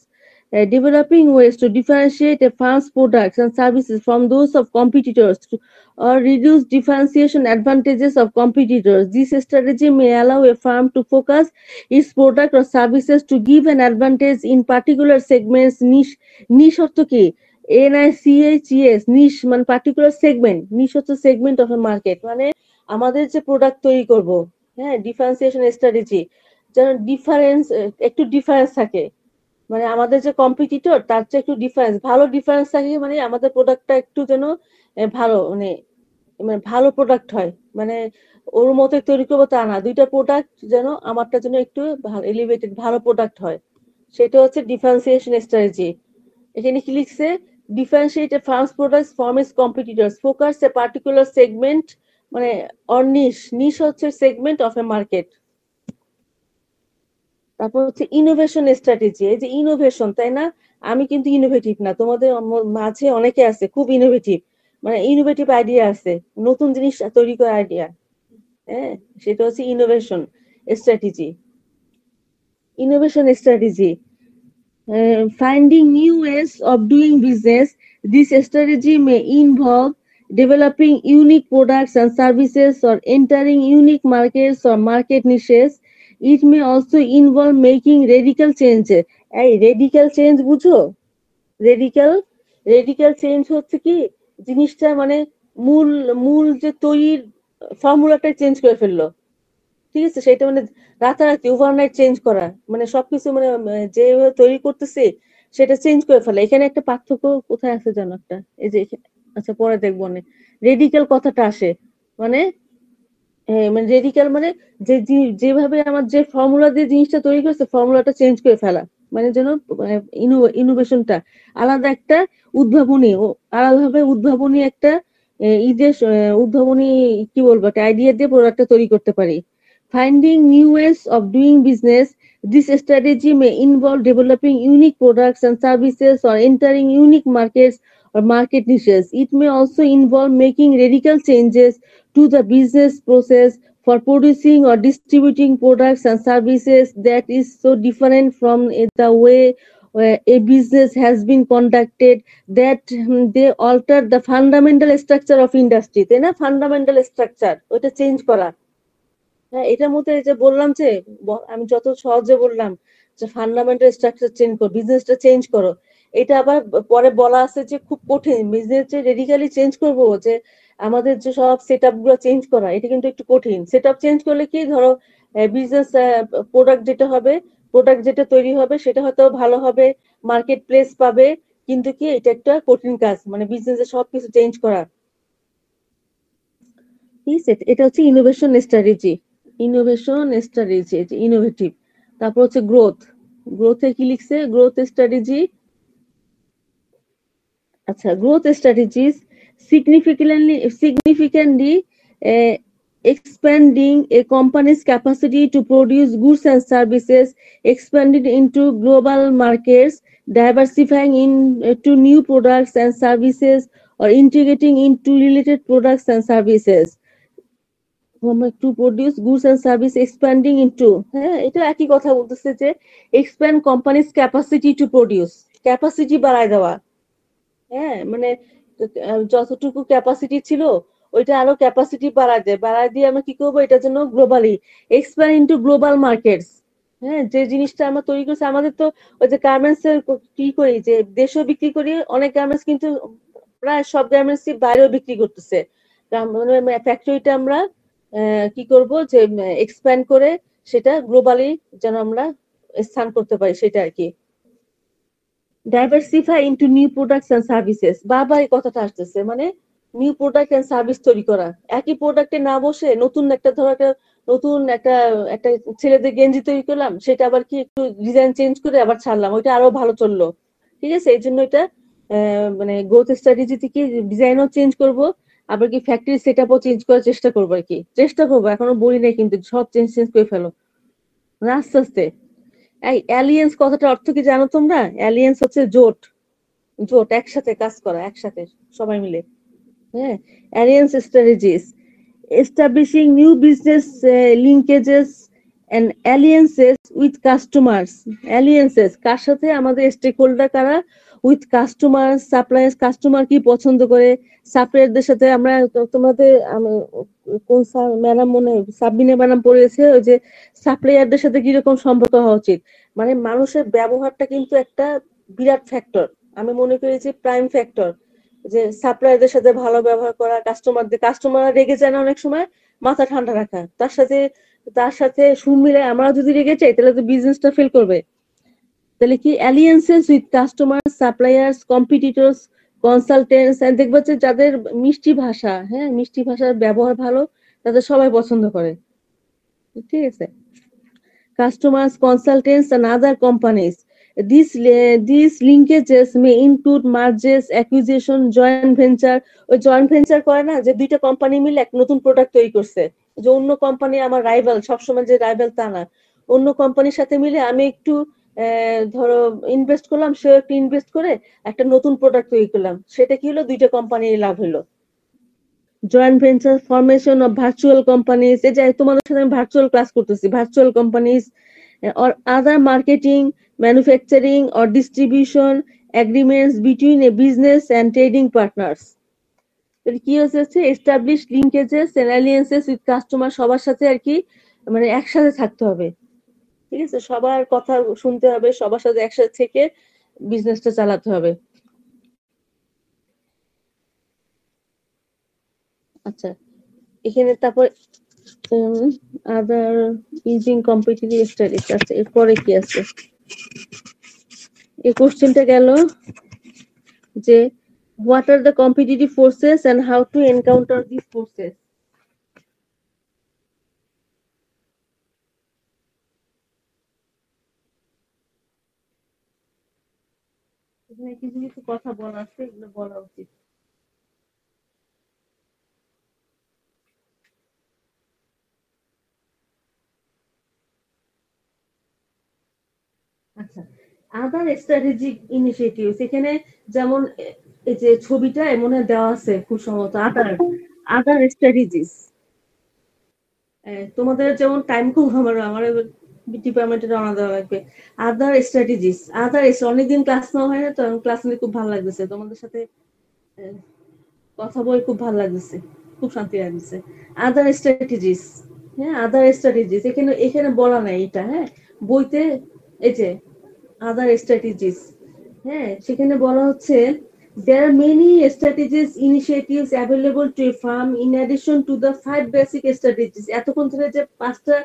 Developing ways to differentiate a firm's products and services from those of competitors or reduce differentiation advantages of competitors. This strategy may allow a firm to focus its product or services to give an advantage in particular segments. Niche অর্থ কি, NICHES, নিশ মানে পার্টিকুলার সেগমেন্ট, নিশ হচ্ছে সেগমেন্ট অফ এ মার্কেট, মানে আমাদের যে প্রোডাক্ট তৈরি করব, হ্যাঁ, ডিফারেন্সিয়েশন স্ট্র্যাটেজি যেন একটু ডিফারেন্স থাকে, মানে আমাদের যে কম্পিটিটর তার চেয়ে একটু ভালো ডিফারেন্স থাকে, মানে আমাদের প্রোডাক্টটা একটু যেন ভালো, মানে ভালো প্রোডাক্ট হয়, মানে ওর মতো তৈরি করবো তা না, দুইটা প্রোডাক্ট যেন আমারটা যেন একটু এলিভেটেড ভালো প্রোডাক্ট হয়, সেটা হচ্ছে ডিফারেন্সিয়েশন স্ট্র্যাটেজি। এখানে কি লিখছে, differentiate a firm's products from its competitors, focus a particular segment, মানে or niche হচ্ছে segment of a market। তারপর হচ্ছে ইনোভেশন স্ট্র্যাটেজি, এই যে ইনোভেশন, তাই না? আমি কিন্তু ইনোভেটিভ না, তোমাদের মাঝে অনেকে আছে খুব ইনোভেটিভ, মানে ইনোভেটিভ আইডিয়া আছে, নতুন জিনিস তৈরি করার আইডিয়া, হ্যাঁ, সেটা হচ্ছে innovation strategy. Finding new ways of doing business, this strategy may involve developing unique products and services or entering unique markets or market niches. It may also involve making radical changes. এই রেডিক্যাল চেঞ্জ বুঝো? রেডিক্যাল রেডিক্যাল চেঞ্জ হচ্ছে কি, জিনিসটা মানে মূল মূল যে তৈরির ফর্মুলাটাই চেঞ্জ করে ফেললো, ঠিক আছে? সেটা মানে রাতারাতি ওভারনাইট চেঞ্জ করা, মানে সবকিছু মানে যেভাবে তৈরি করতেছে সেটা চেঞ্জ করে ফেলা। এখানে একটা পার্থক্য কোথায় আছে জানো একটা, এই যে আচ্ছা পরে দেখবো, অনেক রেডিক্যাল কথাটা আসে, মানে মানে রেডিক্যাল মানে যেভাবে আমার যে ফর্মুলা দিয়ে জিনিসটা তৈরি করছে ফর্মুলাটা চেঞ্জ করে ফেলা, মানে যেন ইনোভেশনটা আলাদা একটা উদ্ভাবনী আলাদাভাবে উদ্ভাবনী একটা ঈদের উদ্ভাবনী কি বলবো একটা আইডিয়া দিয়ে প্রোডাক্টটা তৈরি করতে পারি। Finding new ways of doing business, this strategy may involve developing unique products and services or entering unique markets or market niches. It may also involve making radical changes to the business process for producing or distributing products and services that is so different from the way a business has been conducted that they alter the fundamental structure of industry, তাই না? ফান্ডামেন্টাল স্ট্রাকচার ওটা চেঞ্জ করা। হ্যাঁ, এটার মধ্যে যে বললাম যে আমি যত সহজে বললাম যে ফান্ডামেন্টাল স্ট্রাকচার চেঞ্জ করো, বিজনেসটা চেঞ্জ করো, এটা আবার পরে বলা আছে যে খুব কঠিন। বিজনেস যে রেডিক্যালি চেঞ্জ করবো, যে আমাদের যে সব সেট আপ গুলো চেঞ্জ করা, এটা কিন্তু একটু কঠিন। সেট আপ চেঞ্জ করলে কি ধরো বিজনেস প্রোডাক্ট যেটা হবে, প্রোডাক্ট যেটা তৈরি হবে সেটা হয়তো ভালো হবে, মার্কেট প্লেস পাবে, কিন্তু কি এটা একটা কঠিন কাজ, মানে বিজনেসের সবকিছু চেঞ্জ করা। এটা হচ্ছে innovation strategy. Innovation strategy innovative. তারপর হচ্ছে গ্রোথ। গ্রোথে কি লিখছে? Growth strategy. আচ্ছা, growth strategies significantly expanding a company's capacity to produce goods and services, expanding into global markets, diversifying into new products and services, or integrating into related products and services. To produce goods and service, expanding into, হ্যাঁ এটা একই কথা বলতেছে যে expand company's capacity to produce, capacity বাড়ায় দেওয়া। হ্যাঁ, মানে যতটুকু ক্যাপাসিটি ছিল ওইটা আরো ক্যাপাসিটি বাড়ায় দিয়ে আমরা কি করবো, এটার জন্য globally expand into global markets. হ্যাঁ, যে জিনিসটা আমরা তৈরি করছি, আমাদের তো ওই যে গার্মেন্টস এর কি করি, যে দেশেও বিক্রি করি, অনেক গার্মেন্টস কিন্তু প্রায় সব গার্মেন্টস বাইরেও বিক্রি করতেছে। মানে ফ্যাক্টরিটা আমরা কি করব, যে এক্সপ্যান্ড করে সেটা গ্লোবালি যেন আমরা স্থান করতে পারি, সেটা আর কি। Diversify into new products and services, বারবার এই কথাটা আসতেছে, মানে নিউ প্রোডাক্ট এন্ড সার্ভিস তৈরি করা। একই প্রোডাক্টে না বসে নতুন একটা ধরো একটা নতুন একটা একটা ছেলেদের গেঞ্জি তৈরি করলাম, সেটা আবার কি একটু ডিজাইন চেঞ্জ করে আবার ছাড়লাম, ওইটা আরো ভালো চললো। ঠিক আছে, এই জন্য এটা মানে গ্রোথ স্ট্র্যাটেজি থেকে ডিজাইনও চেঞ্জ করব, আবার কি ফ্যাক্টরি সেট আপও চেঞ্জ করার চেষ্টা করবো আর কি। চেষ্টা করবো, এখনো বলি নাই কিন্তু সব চেঞ্জ চেঞ্জ করে ফেলো, মানে আস্তে আস্তে। এই অ্যালিয়েন্স কথাটার অর্থ কি জানো তোমরা? অ্যালিয়েন্স হচ্ছে জোট। জোট, একসাথে কাজ করা, একসাথে সবাই মিলে। হ্যাঁ, alliance strategies establishing new business linkages and alliances with customers. Alliances কার সাথে? আমাদের স্টেক হোল্ডার কারা? With customer, suppliers. কাস্টমার কি পছন্দ করে, সাপ্লায়ারদের সাথে আমরা তোমাদের কোন ম্যাডাম মনে সাবমিনে ম্যাডাম পড়েছে ওই যে সাপ্লায়ারদের সাথে কিরকম সম্পর্ক হওয়া উচিত। মানে মানুষের ব্যবহারটা কিন্তু একটা বিরাট ফ্যাক্টর, আমি মনে করি যে প্রাইম ফ্যাক্টর, যে সাপ্লায়ারদের সাথে ভালো ব্যবহার করা, কাস্টমার রেগে যায় না অনেক সময়, মাথা ঠান্ডা রাখা, তার সাথে সুর মিলে। আমরা যদি রেগে যাই তাহলে তো বিজনেসটা ফেল করবে। তাহলে কি alliances with customer, suppliers, competitors, consultants, দেখবো যে যাদের মিষ্টি ভাষা, হ্যাঁ মিষ্টি ভাষার ব্যবহার ভালো, তাদের সবাই পছন্দ করে। ঠিক আছে, customers, consultants, and other companies. These linkages may include mergers, acquisition, joint venture. ওই জয়েন্ট ভেঞ্চার করে না, যে দুইটা কোম্পানি মিলে এক নতুন প্রোডাক্ট তৈরি করছে, যে অন্য কোম্পানি আমার রাইভাল, সবসময় যে রাইভাল তা না, অন্য কোম্পানির সাথে মিলে আমি একটু ধরো ইনভেস্ট করলাম, সেও একটু ইনভেস্ট করে একটা নতুন প্রোডাক্ট তৈরি করলাম, সেটা কি হলো, দুইটা কোম্পানির লাভ হলো। Joint venture formation of virtual companies, এই যে তোমাদের সাথে আমি ভার্চুয়াল ক্লাস করতেছি, virtual companies or other marketing, manufacturing or distribution agreements between a business and trading partners. কি হচ্ছে, এস্টাবলিশ লিঙ্কেজেস এন্ড অ্যালিয়েন্সেস উইথ কাস্টমার, সবার সাথে আর কি মানে একসাথে থাকতে হবে। ঠিক আছে, সবার কথা শুনতে হবে, সবার সাথে একসাথে থেকে বিজনেসটা চালাতে হবে। আচ্ছা, এখানে তারপর আদার ইউজিং কম্পিটিটিভ স্টাডিজ আছে, এরপরে কি আছে? এই কোশ্চেনটা গেল যে what are the competitive forces and how to encounter these forces. এখানে কিছু কিছু কথা বলা আছে, এগুলো বলা উচিত। আচ্ছা, আদার স্ট্র্যাটেজিক ইনিশিয়েটিভস, এখানে যেমন এই যে ছবিটা মনে হয় দেওয়া আছে খুব সম্ভবত, আদার আদার স্ট্র্যাটেজিস। তোমাদের যেমন টাইম কম, আমার আমার ডিপার্টমেন্টে রওনা দেওয়া লাগবে। আদার স্ট্র্যাটেজিস, আদার অনেকদিন ক্লাস নেওয়া হয় না তো, ক্লাস নিয়ে খুব ভালো লাগতেছে তোমাদের সাথে আহ, কথা বলে, খুব ভালো লাগতেছে, খুব শান্তি লাগতেছে। আদার স্ট্র্যাটেজিস, হ্যাঁ আদার স্ট্র্যাটেজিস, এখানে এখানে বলা নাই এটা, হ্যাঁ বইতে এই যে আদার স্ট্র্যাটেজিস, হ্যাঁ সেখানে বলা হচ্ছে there are many strategies initiatives available to a firm in addition to the 5 basic strategies। এতক্ষণ ধরে যে 5টা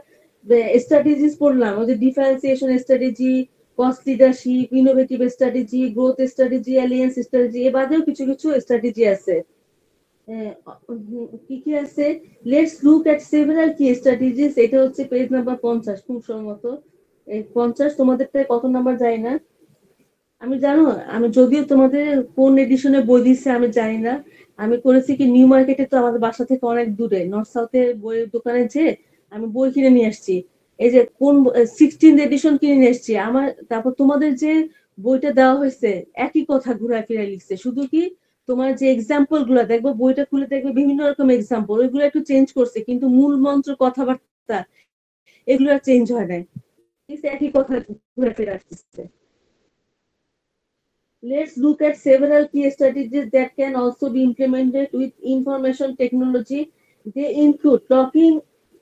স্ট্র্যাটেজিস পড়লাম, ওই যে differentiation strategy, cost leadership, innovative strategy, growth strategy, alliance strategy, এ বাদেও কিছু কিছু স্ট্র্যাটেজি আছে। কি কি আছে, let's look at several key strategies. এটা হচ্ছে পেজ নাম্বার 50 খুব সম্ভবত, এই 50 তোমাদেরটা কত নাম্বার যায় না আমি জানো, আমি যদিও তোমাদের কোন এডিশনে বই দিচ্ছে আমি জানি না, আমি করেছি কি নিউ মার্কেটে, তো আমাদের বাসা থেকে অনেক দূরে, নর্থ সাউথের বইয়ের দোকানে যে আমি বই কিনে নিয়ে আসছি, এই যে কোন 16th এডিশন কিনে নিয়ে আসছি আমার। তারপর তোমাদের যে বইটা দেওয়া হয়েছে একই কথা ঘুরায় ফিরায় লিখছে, শুধু কি তোমার যে এক্সাম্পল গুলা দেখবো, বইটা খুলে দেখবে বিভিন্ন রকম এক্সাম্পল, ওইগুলো একটু চেঞ্জ করছে, কিন্তু মূল মন্ত্র কথাবার্তা এগুলো আর চেঞ্জ হয় নাই, একই কথা ঘুরে ফিরে আসছে। Let's look at several key strategies that can also be implemented with information technology. They include locking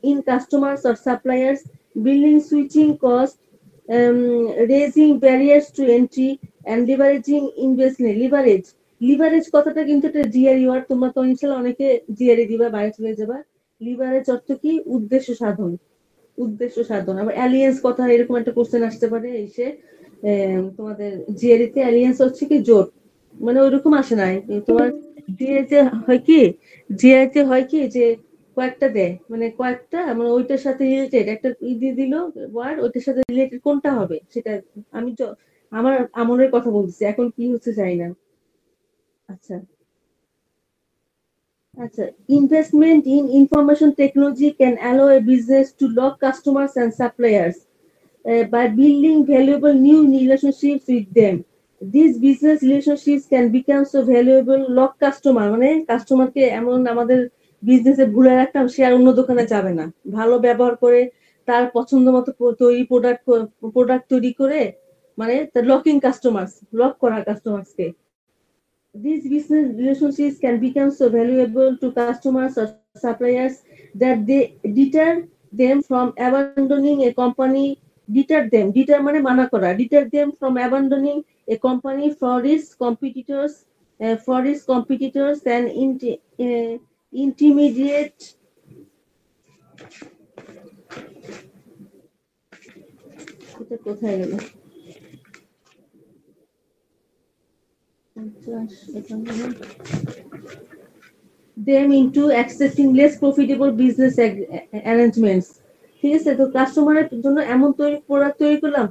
in customers or suppliers, building switching costs, raising barriers to entry, and leveraging investment. Leverage কথাটা কিন্তু একটা জিআরই ওয়ার্ড, তোমরা তো ইনশাল্লাহ অনেকে জিআরই দিবা, বাইরে চলে যাবা। লিভারেজ অর্থ কি, উদ্দেশ্য সাধন, উদ্দেশ্য সাধন। আবার অ্যালিয়েন্স কথা এরকম একটা কোশ্চেন আসতে পারে এসে, তোমাদের জিআরইতে অ্যালিয়েন্স হচ্ছে কি জোট, মানে ওইরকম আসে নাই তোমার জিআইতে হয় কি, জিআইতে হয় কি যে কয়েকটা দেয়, মানে কয়েকটা মানে ওইটার সাথে রিলেটেড একটা দিয়ে দিল ওয়ার্ড, ওইটার সাথে রিলেটেড কোনটা হবে সেটা। আমি তো আমার আমলের কথা বলতেছি, এখন কি হচ্ছে জানি না। আচ্ছা আচ্ছা, investment in information technology can allow a business to lock customers and suppliers by building valuable new relationships with them. These business relationships can become so valuable, lock customer মানে কাস্টমারকে এমন আমাদের বিজনেসে ভুলে রাখতাম, সে আর অন্য দোকানে যাবে না, ভালো ব্যবহার করে তার পছন্দ মতো তৈরি প্রোডাক্ট তৈরি করে, মানে লকিং কাস্টমার্স, লক করা কাস্টমার্সকে। These business relationships can become so valuable to customers or suppliers that they deter them from abandoning a company. Deter মানে মানা করা, deter them from abandoning a company for its competitors and intermediate. এটা কোথায় গেল? them into accessing less profitable business arrangements। ঠিক আছে, তো কাস্টমারের জন্য এমন প্রোডাক্ট তৈরি করলাম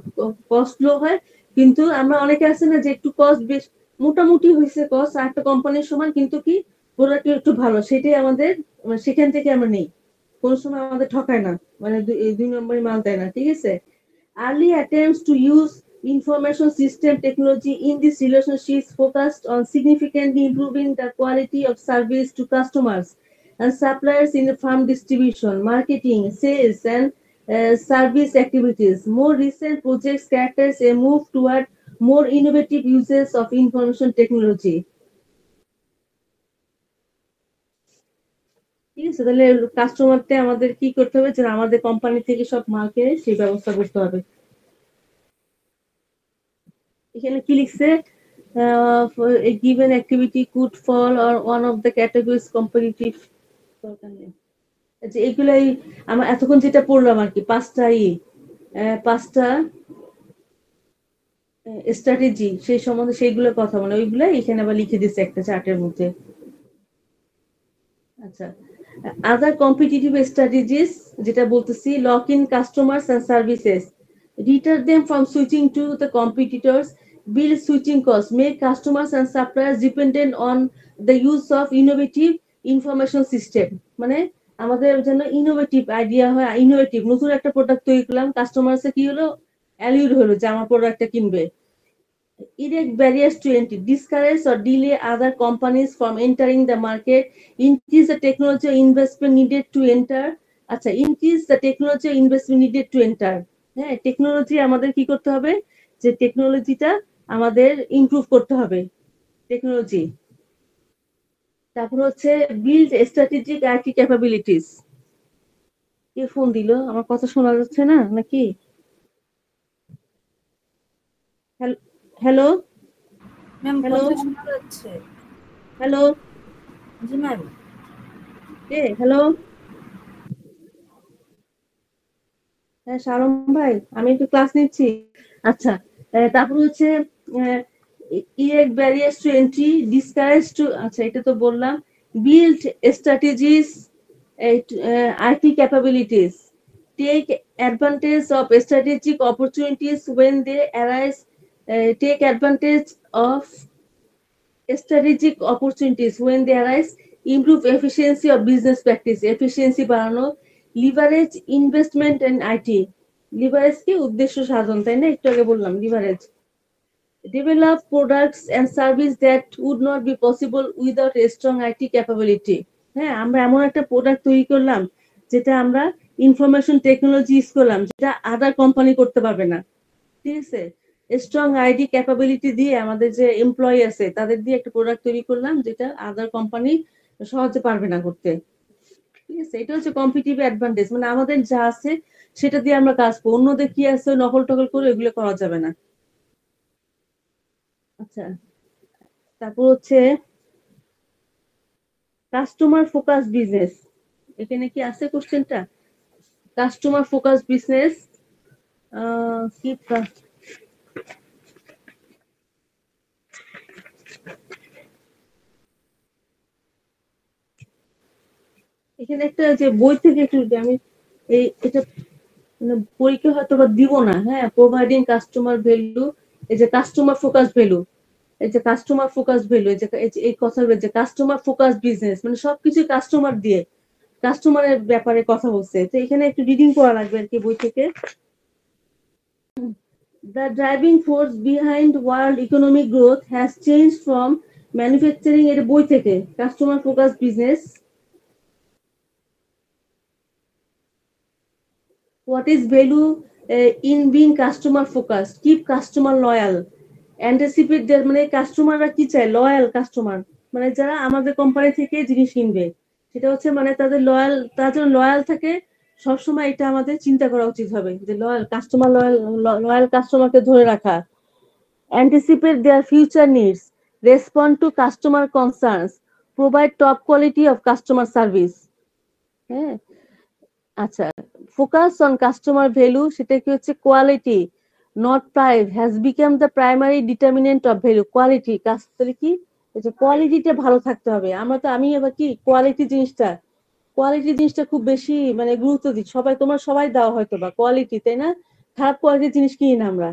কস্ট লো হয়, কিন্তু আমরা অনেকে আছে না যে একটু কস্ট বেশ মোটামুটি হয়েছে, কস্ট আর একটা কোম্পানির সমান, কিন্তু কি প্রোডাক্ট একটু ভালো, সেটাই আমাদের সেখান থেকে আমরা নেই, কোনো সময় আমাদের ঠকায় না, মানে দুই নম্বরই মাল দেয় না। ঠিক আছে, early attempts to use information system technology in these relationships focused on significantly improving the quality of service to customers and suppliers in the farm distribution, marketing, sales, and service activities. More recent projects characterize a move toward more innovative uses of information technology. ঠিক আছে, তাহলে কাস্টমারতে আমাদের কি করতে হবে, যে আমাদের কোম্পানি থেকে সব মাল কিনে সেই ব্যবস্থা করতে হবে। এখানে কি লিখছে, a given activity could fall or one of the categories competitive, যে এগুলাই আমরা এতক্ষণ যেটা পড়লাম আর কি, পাঁচটা স্ট্র্যাটেজি, সেই সম্বন্ধে সেইগুলোর কথা, মানে ওইগুলা এখানে আবার লিখে দিচ্ছে একটা চার্টের মধ্যে। আচ্ছা, আদার কম্পিটিটিভ স্ট্র্যাটেজিস যেটা বলতেছি, lock in customers and services, deter them from switching to the competitors, bill switching costs, make customers and suppliers dependent on the use of innovative information system. মানে আমাদের যেন ইনোভেটিভ আইডিয়া হয়, ইনোভেটিভ নতুন একটা প্রোডাক্ট তৈরি করলাম, কাস্টমার্সে কি হলো, অ্যালিউড হলো যে আমার প্রোডাক্টটা কিনবে। Erect barriers to entry, discourage or delay other companies from entering the market, increase the technology investment needed to enter. আচ্ছা, increase the technology investment needed to enter. হ্যাঁ, টেকনোলজি আমাদের কি করতে হবে, যে টেকনোলজিটা আমাদের ইমপ্রুভ করতে হবে, টেকনোলজি। তারপর হচ্ছে build strategic IT capabilities. K phone দিল, আমার কথা শোনা যাচ্ছে না নাকি? হ্যালো ম্যাম হ্যালো কথা শোনা যাচ্ছে। হ্যালো, জি ম্যাম। কে হ্যালো? হ্যাঁ শারম ভাই, আমি একটু ক্লাস নিচ্ছি। আচ্ছা, তারপর হচ্ছে barriers to entry, discourage to, আচ্ছা এটা তো বললাম। Build strategies, IT capabilities, take advantage of strategic opportunities when they arise, take advantage of strategic opportunities when they arise, improve efficiency of business practice, efficiency বাড়ানো, leverage investment and IT, leverage কি উদ্দেশ্য সাধন, তাই না, একটু আগে বললাম leverage, develop products and service that would not be possible without a strong IT capability। হ্যাঁ, আমরা এমন একটা প্রোডাক্ট তৈরি করলাম যেটা আমরা ইনফরমেশন টেকনোলজি ইউজ করলাম, যেটা আদার কোম্পানি করতে পারবে না। ঠিক আছে, স্ট্রং আইডি ক্যাপাবিলিটি দিয়ে আমাদের যে এমপ্লয়ি আছে তাদের দিয়ে একটা প্রোডাক্ট তৈরি করলাম যেটা আদার কোম্পানি সহজে পারবে না করতে। ঠিক আছে, এটা হচ্ছে কম্পিটিটিভ অ্যাডভান্টেজ, মানে আমাদের যা আছে সেটা দিয়ে আমরা কাজ করবো, অন্যদের কি আছে নকল টকল করে এগুলো করা যাবে না। আচ্ছা, তারপর হচ্ছে কাস্টমার ফোকাস বিজনেস, এখানে কি আছে কোশ্চেনটা? কাস্টমার ফোকাস বিজনেস কি, এখানে একটা যে বই থেকে একটু আমি এটা মানে পরীক্ষা হয়তো বা দিব না। হ্যাঁ, প্রোভাইডিং কাস্টমার ভ্যালু, এই যে কাস্টমার ফোকাস ভ্যালু, এই যে কাস্টমার ফোকাস ভ্যালু, এই কথা যে কাস্টমার ফোকাস বিজনেস, মানে সবকিছু কাস্টমার দিয়ে, কাস্টমারের ব্যাপারে কথা বলছে। তো এখানে একটু রিডিং করা লাগবে আর কি বই থেকে। The driving force behind world economic growth has changed from manufacturing, এর বই থেকে, customer focus business. What is value in being customer focused? Keep customer loyal. Anticipate their, মানে কাস্টমাররা কি চায়, লয়াল কাস্টমার, মানে যারা আমাদের কোম্পানি থেকে জিনিস কিনবে সেটা হচ্ছে মানে তাদের লয়াল, তার জন্য লয়াল থাকে সবসময়, এটা আমাদের চিন্তা করা উচিত হবে যে লয়াল কাস্টমার, লয়াল কাস্টমারকে ধরে রাখা। Anticipate their future needs, respond to customer concerns, provide top quality of customer service। হ্যাঁ, আচ্ছা, ফোকাস অন কাস্টমার ভ্যালু, সেটা কি হচ্ছে quality not price has become the primary determinant of value. Quality customer কি, যে কোয়ালিটিটা ভালো থাকতে হবে। আমরা তো, আমি আবার কি কোয়ালিটি জিনিসটা খুব বেশি মানে গুরুত্ব দিই, সবাই তোমার সবাই দেওয়া হয়তো বা কোয়ালিটি, তাই না? খারাপ কোয়ালিটির জিনিস কিনি না আমরা,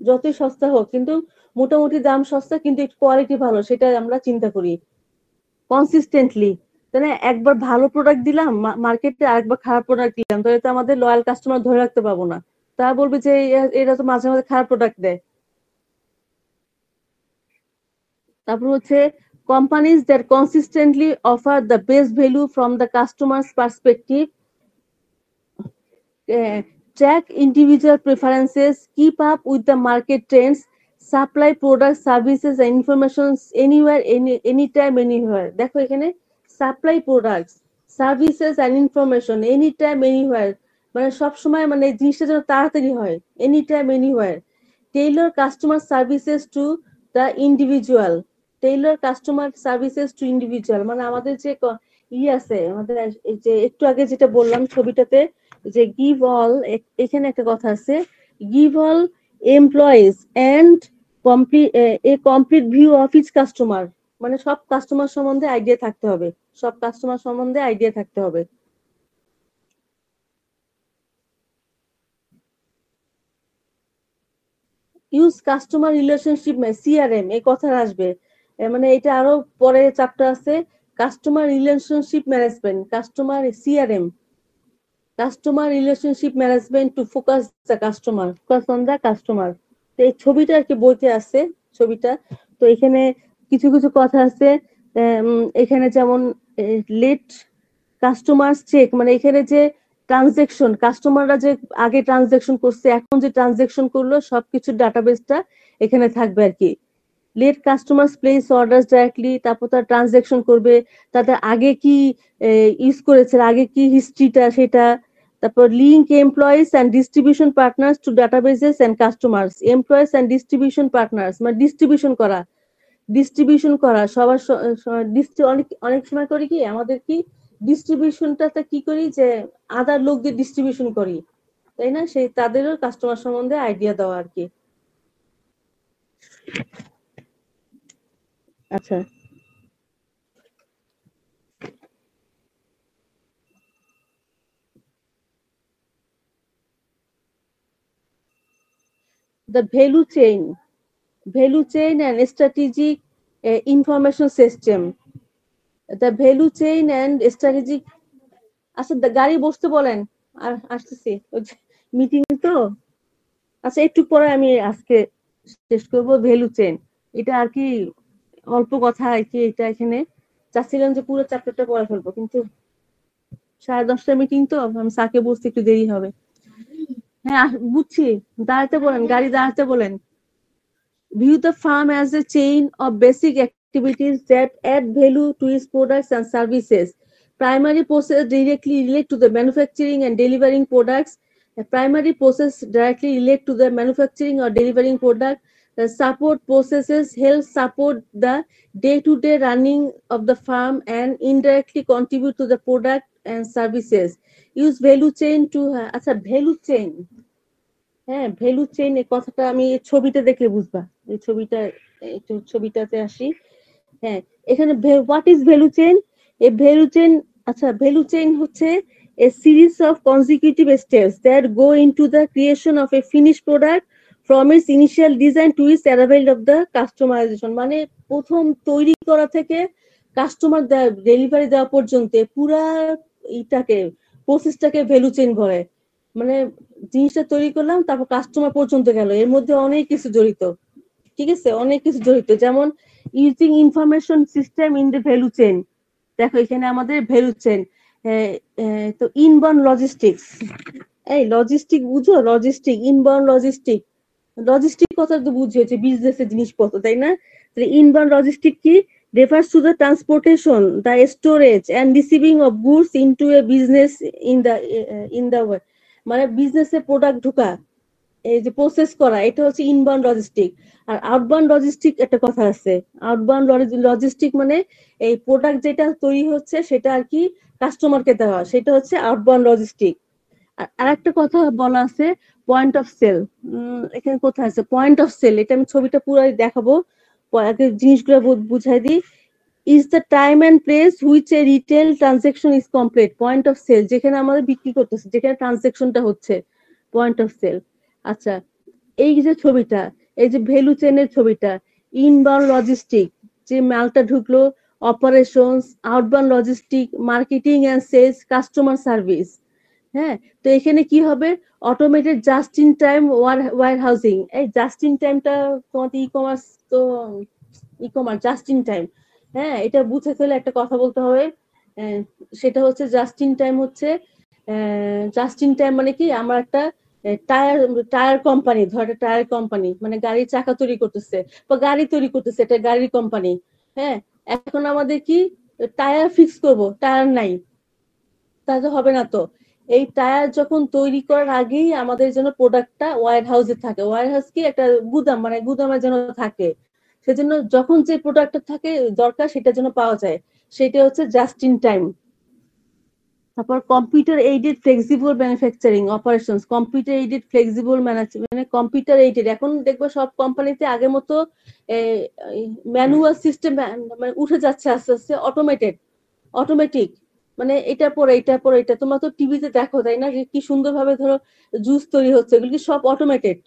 যতই সস্তা হোক, কিন্তু মোটামুটি দাম সস্তা কিন্তু একটু কোয়ালিটি ভালো, সেটা আমরা চিন্তা করি কনসিস্টেন্টলি। তাহলে একবার ভালো প্রোডাক্ট দিলাম মার্কেটে, আরেকবার খারাপ প্রোডাক্ট দিলাম, তাহলে তো আমাদের লয়াল কাস্টমার ধরে রাখতে পারবো না। তারা বলবে যে এরা তো মাঝে মাঝে খারাপ প্রোডাক্ট দেয়। তারপর হচ্ছে companies that consistently offer the best value from the customers perspective, track individual preferences, keep up with the market trends, supply products, services and information anywhere, anytime, anywhere। দেখো এখানে supply products, services and information anytime anywhere, মানে সব সময়, মানে জিনিসটা যেন তাড়াতাড়ি হয়, anytime anywhere. Tailor customer services to the individual, tailor customer services to individual, মানে আমাদের যে আছে আমাদের, এই যে একটু আগে যেটা বললাম ছবিটাতে, যে গিভ অল, এখানে একটা কথা আছে, give all employees and complete a complete view of each customer, মানে সব কাস্টমার সম্বন্ধে আইডিয়া থাকতে হবে, সব কাস্টমার সম্বন্ধে আইডিয়া থাকতে হবে। ইউজ কাস্টমার রিলেশনশিপ সিআরএম এই কথা আসবে, মানে এটা আরো পরে চ্যাপ্টার আছে, customer relationship management, customer CRM, customer relationship management to focus the customer, focus on the customer. তো এই ছবিটা আর কি বইতে আছে ছবিটা। তো এখানে কিছু কিছু কথা আছে, এখানে যেমন লেট কাস্টমার চেক, মানে এখানে যে ট্রানজেকশন কাস্টমাররা যে আগে ট্রানজেকশন করছে এখন যে ট্রানজেকশন করলো সবকিছু ডাটাবেসটা এখানে থাকবে আর কি। Let customer place order directly, তারপর তার ট্রানজেকশন করবে, তাদের আগে কি ইউজ করেছে, আগে কি হিস্ট্রিটা সেটা। তারপর link employees and distribution partners to databases and customers, employees and distribution partners মানে ডিস্ট্রিবিউশন করা সবার অনেক অনেক সময় করি কি আমাদের কি ডিস্ট্রিবিউশনটা কি করি যে আদার লোকদের ডিস্ট্রিবিউশন করি, তাই না, সেই তাদেরও কাস্টমার সম্বন্ধে আইডিয়া দেওয়া আর কি। আচ্ছা, the value chain and strategic information system, the value chain and strategic। আচ্ছা গাড়ি বসতে বলেন, আর আসতেছি মিটিং তো। আচ্ছা একটু পরে আমি আজকে শেষ করবো ভ্যালু চেইন, এটা আর কি অল্প কথা আর কি। এটা এখানে চাচ্ছিলাম যে পুরো চ্যাপ্টারটা পড়ে ফেলবো, কিন্তু 10:30 মিটিং তো, আমি স্যারকে বলছি একটু দেরি হবে। হ্যাঁ বুঝছি, দাঁড়াতে বলেন, গাড়ি দাঁড়াতে বলেন। View the farm as a chain of basic activities that add value to its products and services. Primary process directly relate to the manufacturing and delivering products. The primary process directly relate to the manufacturing or delivering product. The support processes help support the day-to-day running of the farm and indirectly contribute to the product and services. Use value chain to value chain। হ্যাঁ ভ্যালু চেইন এই কথাটা আমি ছবিটা দেখলে বুঝবা, এই ছবিটা একটু ছবিটাতে আসি। হ্যাঁ এখানে হোয়াট ইজ ভ্যালু চেইন, এই ভ্যালু চেইন, আচ্ছা ভ্যালু চেইন হচ্ছে a series of consecutive steps that go into the creation of a finished product from its initial design to its arrival of the customization। মানে প্রথম তৈরি করা থেকে কাস্টমার ডেলিভারি দেওয়া পর্যন্ত পুরা এইটাকে প্রসেসটাকে ভ্যালু চেইন বলে। মানে জিনিসটা তৈরি করলাম তারপর কাস্টমার পর্যন্ত গেল, এর মধ্যে অনেক কিছু জড়িত, ঠিক আছে, অনেক কিছু জড়িত। যেমন using information system in the value chain, দেখো এখানে আমাদের ভ্যালু চেইন। তো ইনবাউন্ড লজিস্টিক্স, এই লজিস্টিক বুঝো, লজিস্টিক ইনবাউন্ড লজিস্টিক, লজিস্টিক কথা তো বুঝিও যে বিজনেসের জিনিসপত্র, তাই না। ইনবাউন্ড লজিস্টিক কি, refers to the transportation, the storage and receiving of goods into a business in the way, মানে বিজনেসে প্রোডাক্ট ঢোকা, এই যে প্রসেস করা, এটা হচ্ছে ইনবাউন্ড লজিস্টিক। আর আউটবাউন্ড লজিস্টিক একটা কথা আছে, আউটবাউন্ড লজিস্টিক মানে এই প্রোডাক্ট যেটা তৈরি হচ্ছে সেটা আর কি কাস্টমারকে দেওয়া, সেটা হচ্ছে আউটবাউন্ড লজিস্টিক। আর একটা কথা বলা আছে পয়েন্ট অফ সেল, এখানে কোথায় আছে পয়েন্ট অফ সেল, এটা আমি ছবিটা পুরো দেখাবো, জিনিসগুলো বুঝাই দিই। is the time and place which a retail transaction is complete, point of sale যেখানে আমাদের বিক্রি করতেছে, যেখানে ট্রানজাকশনটা হচ্ছে, পয়েন্ট অফ সেল। আচ্ছা এই যে ছবিটা, এই যে ভ্যালু চেইনের ছবিটা, ইনবাউন্ড লজিস্টিক যে মালটা ঢুকলো, operations, outbound logistic, marketing and sales, customer service. হ্যাঁ তো এখানে কি হবে, automated just in time warehousing, এই জাস্ট ইন টাইমটা তোমাদের ই-কমার্স তো, ই-কমার্স জাস্ট ইন টাইম, হ্যাঁ এটা বুঝে ফেলে একটা কথা বলতে হবে। সেটা হচ্ছে জাস্ট ইন টাইম হচ্ছে, জাস্ট ইন টাইম মানে কি, আমরা একটা টায়ার টায়ার কোম্পানি, ধর একটা টায়ার কোম্পানি মানে গাড়ির চাকা তৈরি করতেছে বা গাড়ি তৈরি করতেছে, এটা গাড়ির কোম্পানি। হ্যাঁ এখন আমাদের কি টায়ার ফিক্স করব, টায়ার নাই, তাহলে হবে না তো। এই টায়ার যখন তৈরি করার আগেই আমাদের যেন প্রোডাক্টটা ওয়্যার হাউসে থাকে, ওয়্যার হাউস কি একটা গুদাম, মানে গুদামের যেন থাকে, সেজন্য যখন যে প্রোডাক্টটা থাকে দরকার সেটা যেন পাওয়া যায়, সেটা হচ্ছে জাস্ট ইন টাইম। তারপর computer aided flexible manufacturing operations, computer aided flexible মানে কম্পিউটার এইডেড, এখন দেখবো সব কোম্পানিতে আগের মতো ম্যানুয়াল সিস্টেম মানে উঠে যাচ্ছে আস্তে আস্তে, অটোমেটিক, মানে এটা পরে এটা পরে এটা, তোমরা তো টিভিতে দেখো তাই না, যে কি সুন্দরভাবে ধরো জুস তৈরি হচ্ছে, এগুলো কি সব অটোমেটেড,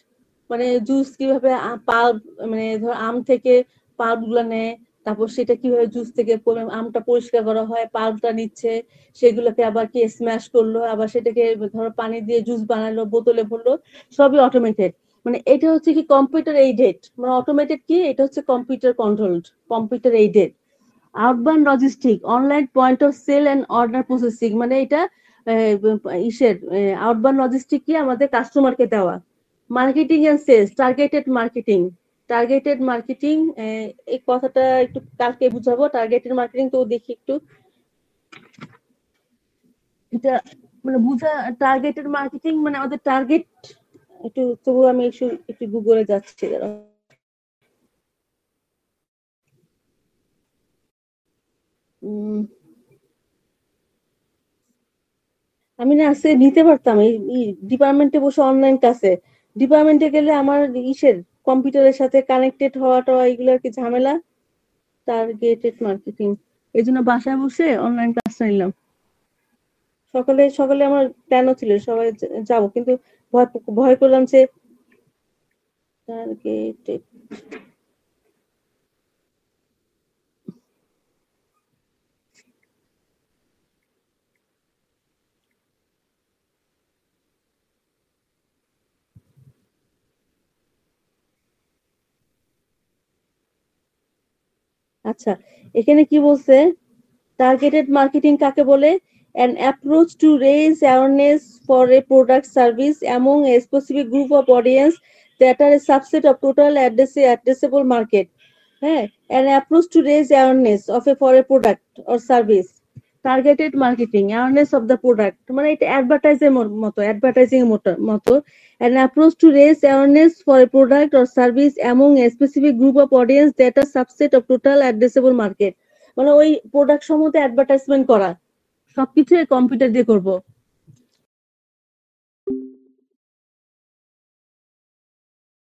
মানে জুস কিভাবে পাল্প, মানে ধর আম থেকে পাল্প গুলা নেয়, তারপর সেটা কিভাবে জুস থেকে আমটা পরিষ্কার করা হয়, পাল্পটা নিচ্ছে, সেগুলোকে আবার কি স্ম্যাশ করলো, আবার সেটাকে ধরো পানি দিয়ে জুস বানালো, বোতলে ভরলো, সবই অটোমেটেড। মানে এটা হচ্ছে কি কম্পিউটার এইডেড, মানে অটোমেটেড কি, এটা হচ্ছে computer controlled, computer aided. Outbound logistic, online point of sale and order processing, মানে এটা ইসের আউটবাউন্ড লজিস্টিক কি আমাদের কাস্টমারকে দেওয়া। Marketing and sales, targeted marketing, targeted marketing, এই কথাটা একটু কালকে বুঝাবো। টার্গেটেড মার্কেটিং তো দেখি একটু, এটা মানে বুঝা। টার্গেটেড মার্কেটিং মানে আমাদের টার্গেট, একটু তবু আমি একটু গুগলে যাচ্ছি দাঁড়াও। আমি না আজকে নিতে পারতাম এই ডিপার্টমেন্টে বসে অনলাইন ক্লাসে। ডিপার্টমেন্টে গেলে আমার ইসের কম্পিউটারের সাথে কানেক্টেড হওয়াটা এগুলো আর কি ঝামেলা। টার্গেটেড মার্কেটিং, এই জন্য বাসায় বসে অনলাইন ক্লাসটা নিলাম। সকালে সকালে আমার প্ল্যানও ছিল সবাই যাব, কিন্তু ভয় ভয় করলাম যে টার্গেটেড। আচ্ছা, এখানে কি বলছে, টার্গেটেড মার্কেটিং কাকে বলে? An approach to raise awareness for a product service among a specific group of audience that are a subset of total addressable market. হ্যাঁ, an approach to raise awareness of for a product or service. Targeted marketing, awareness of the product, মানে এটা অ্যাডভার্টাইজের মতো, অ্যাডভার্টাইজিং মতো। an approach to raise awareness for a product or service among a specific group of audience that are subset of total addressable market, মানে ওই প্রোডাক্ট সম্বন্ধে অ্যাডভার্টাইজমেন্ট করা। সবকিছু কম্পিউটার দিয়ে করব।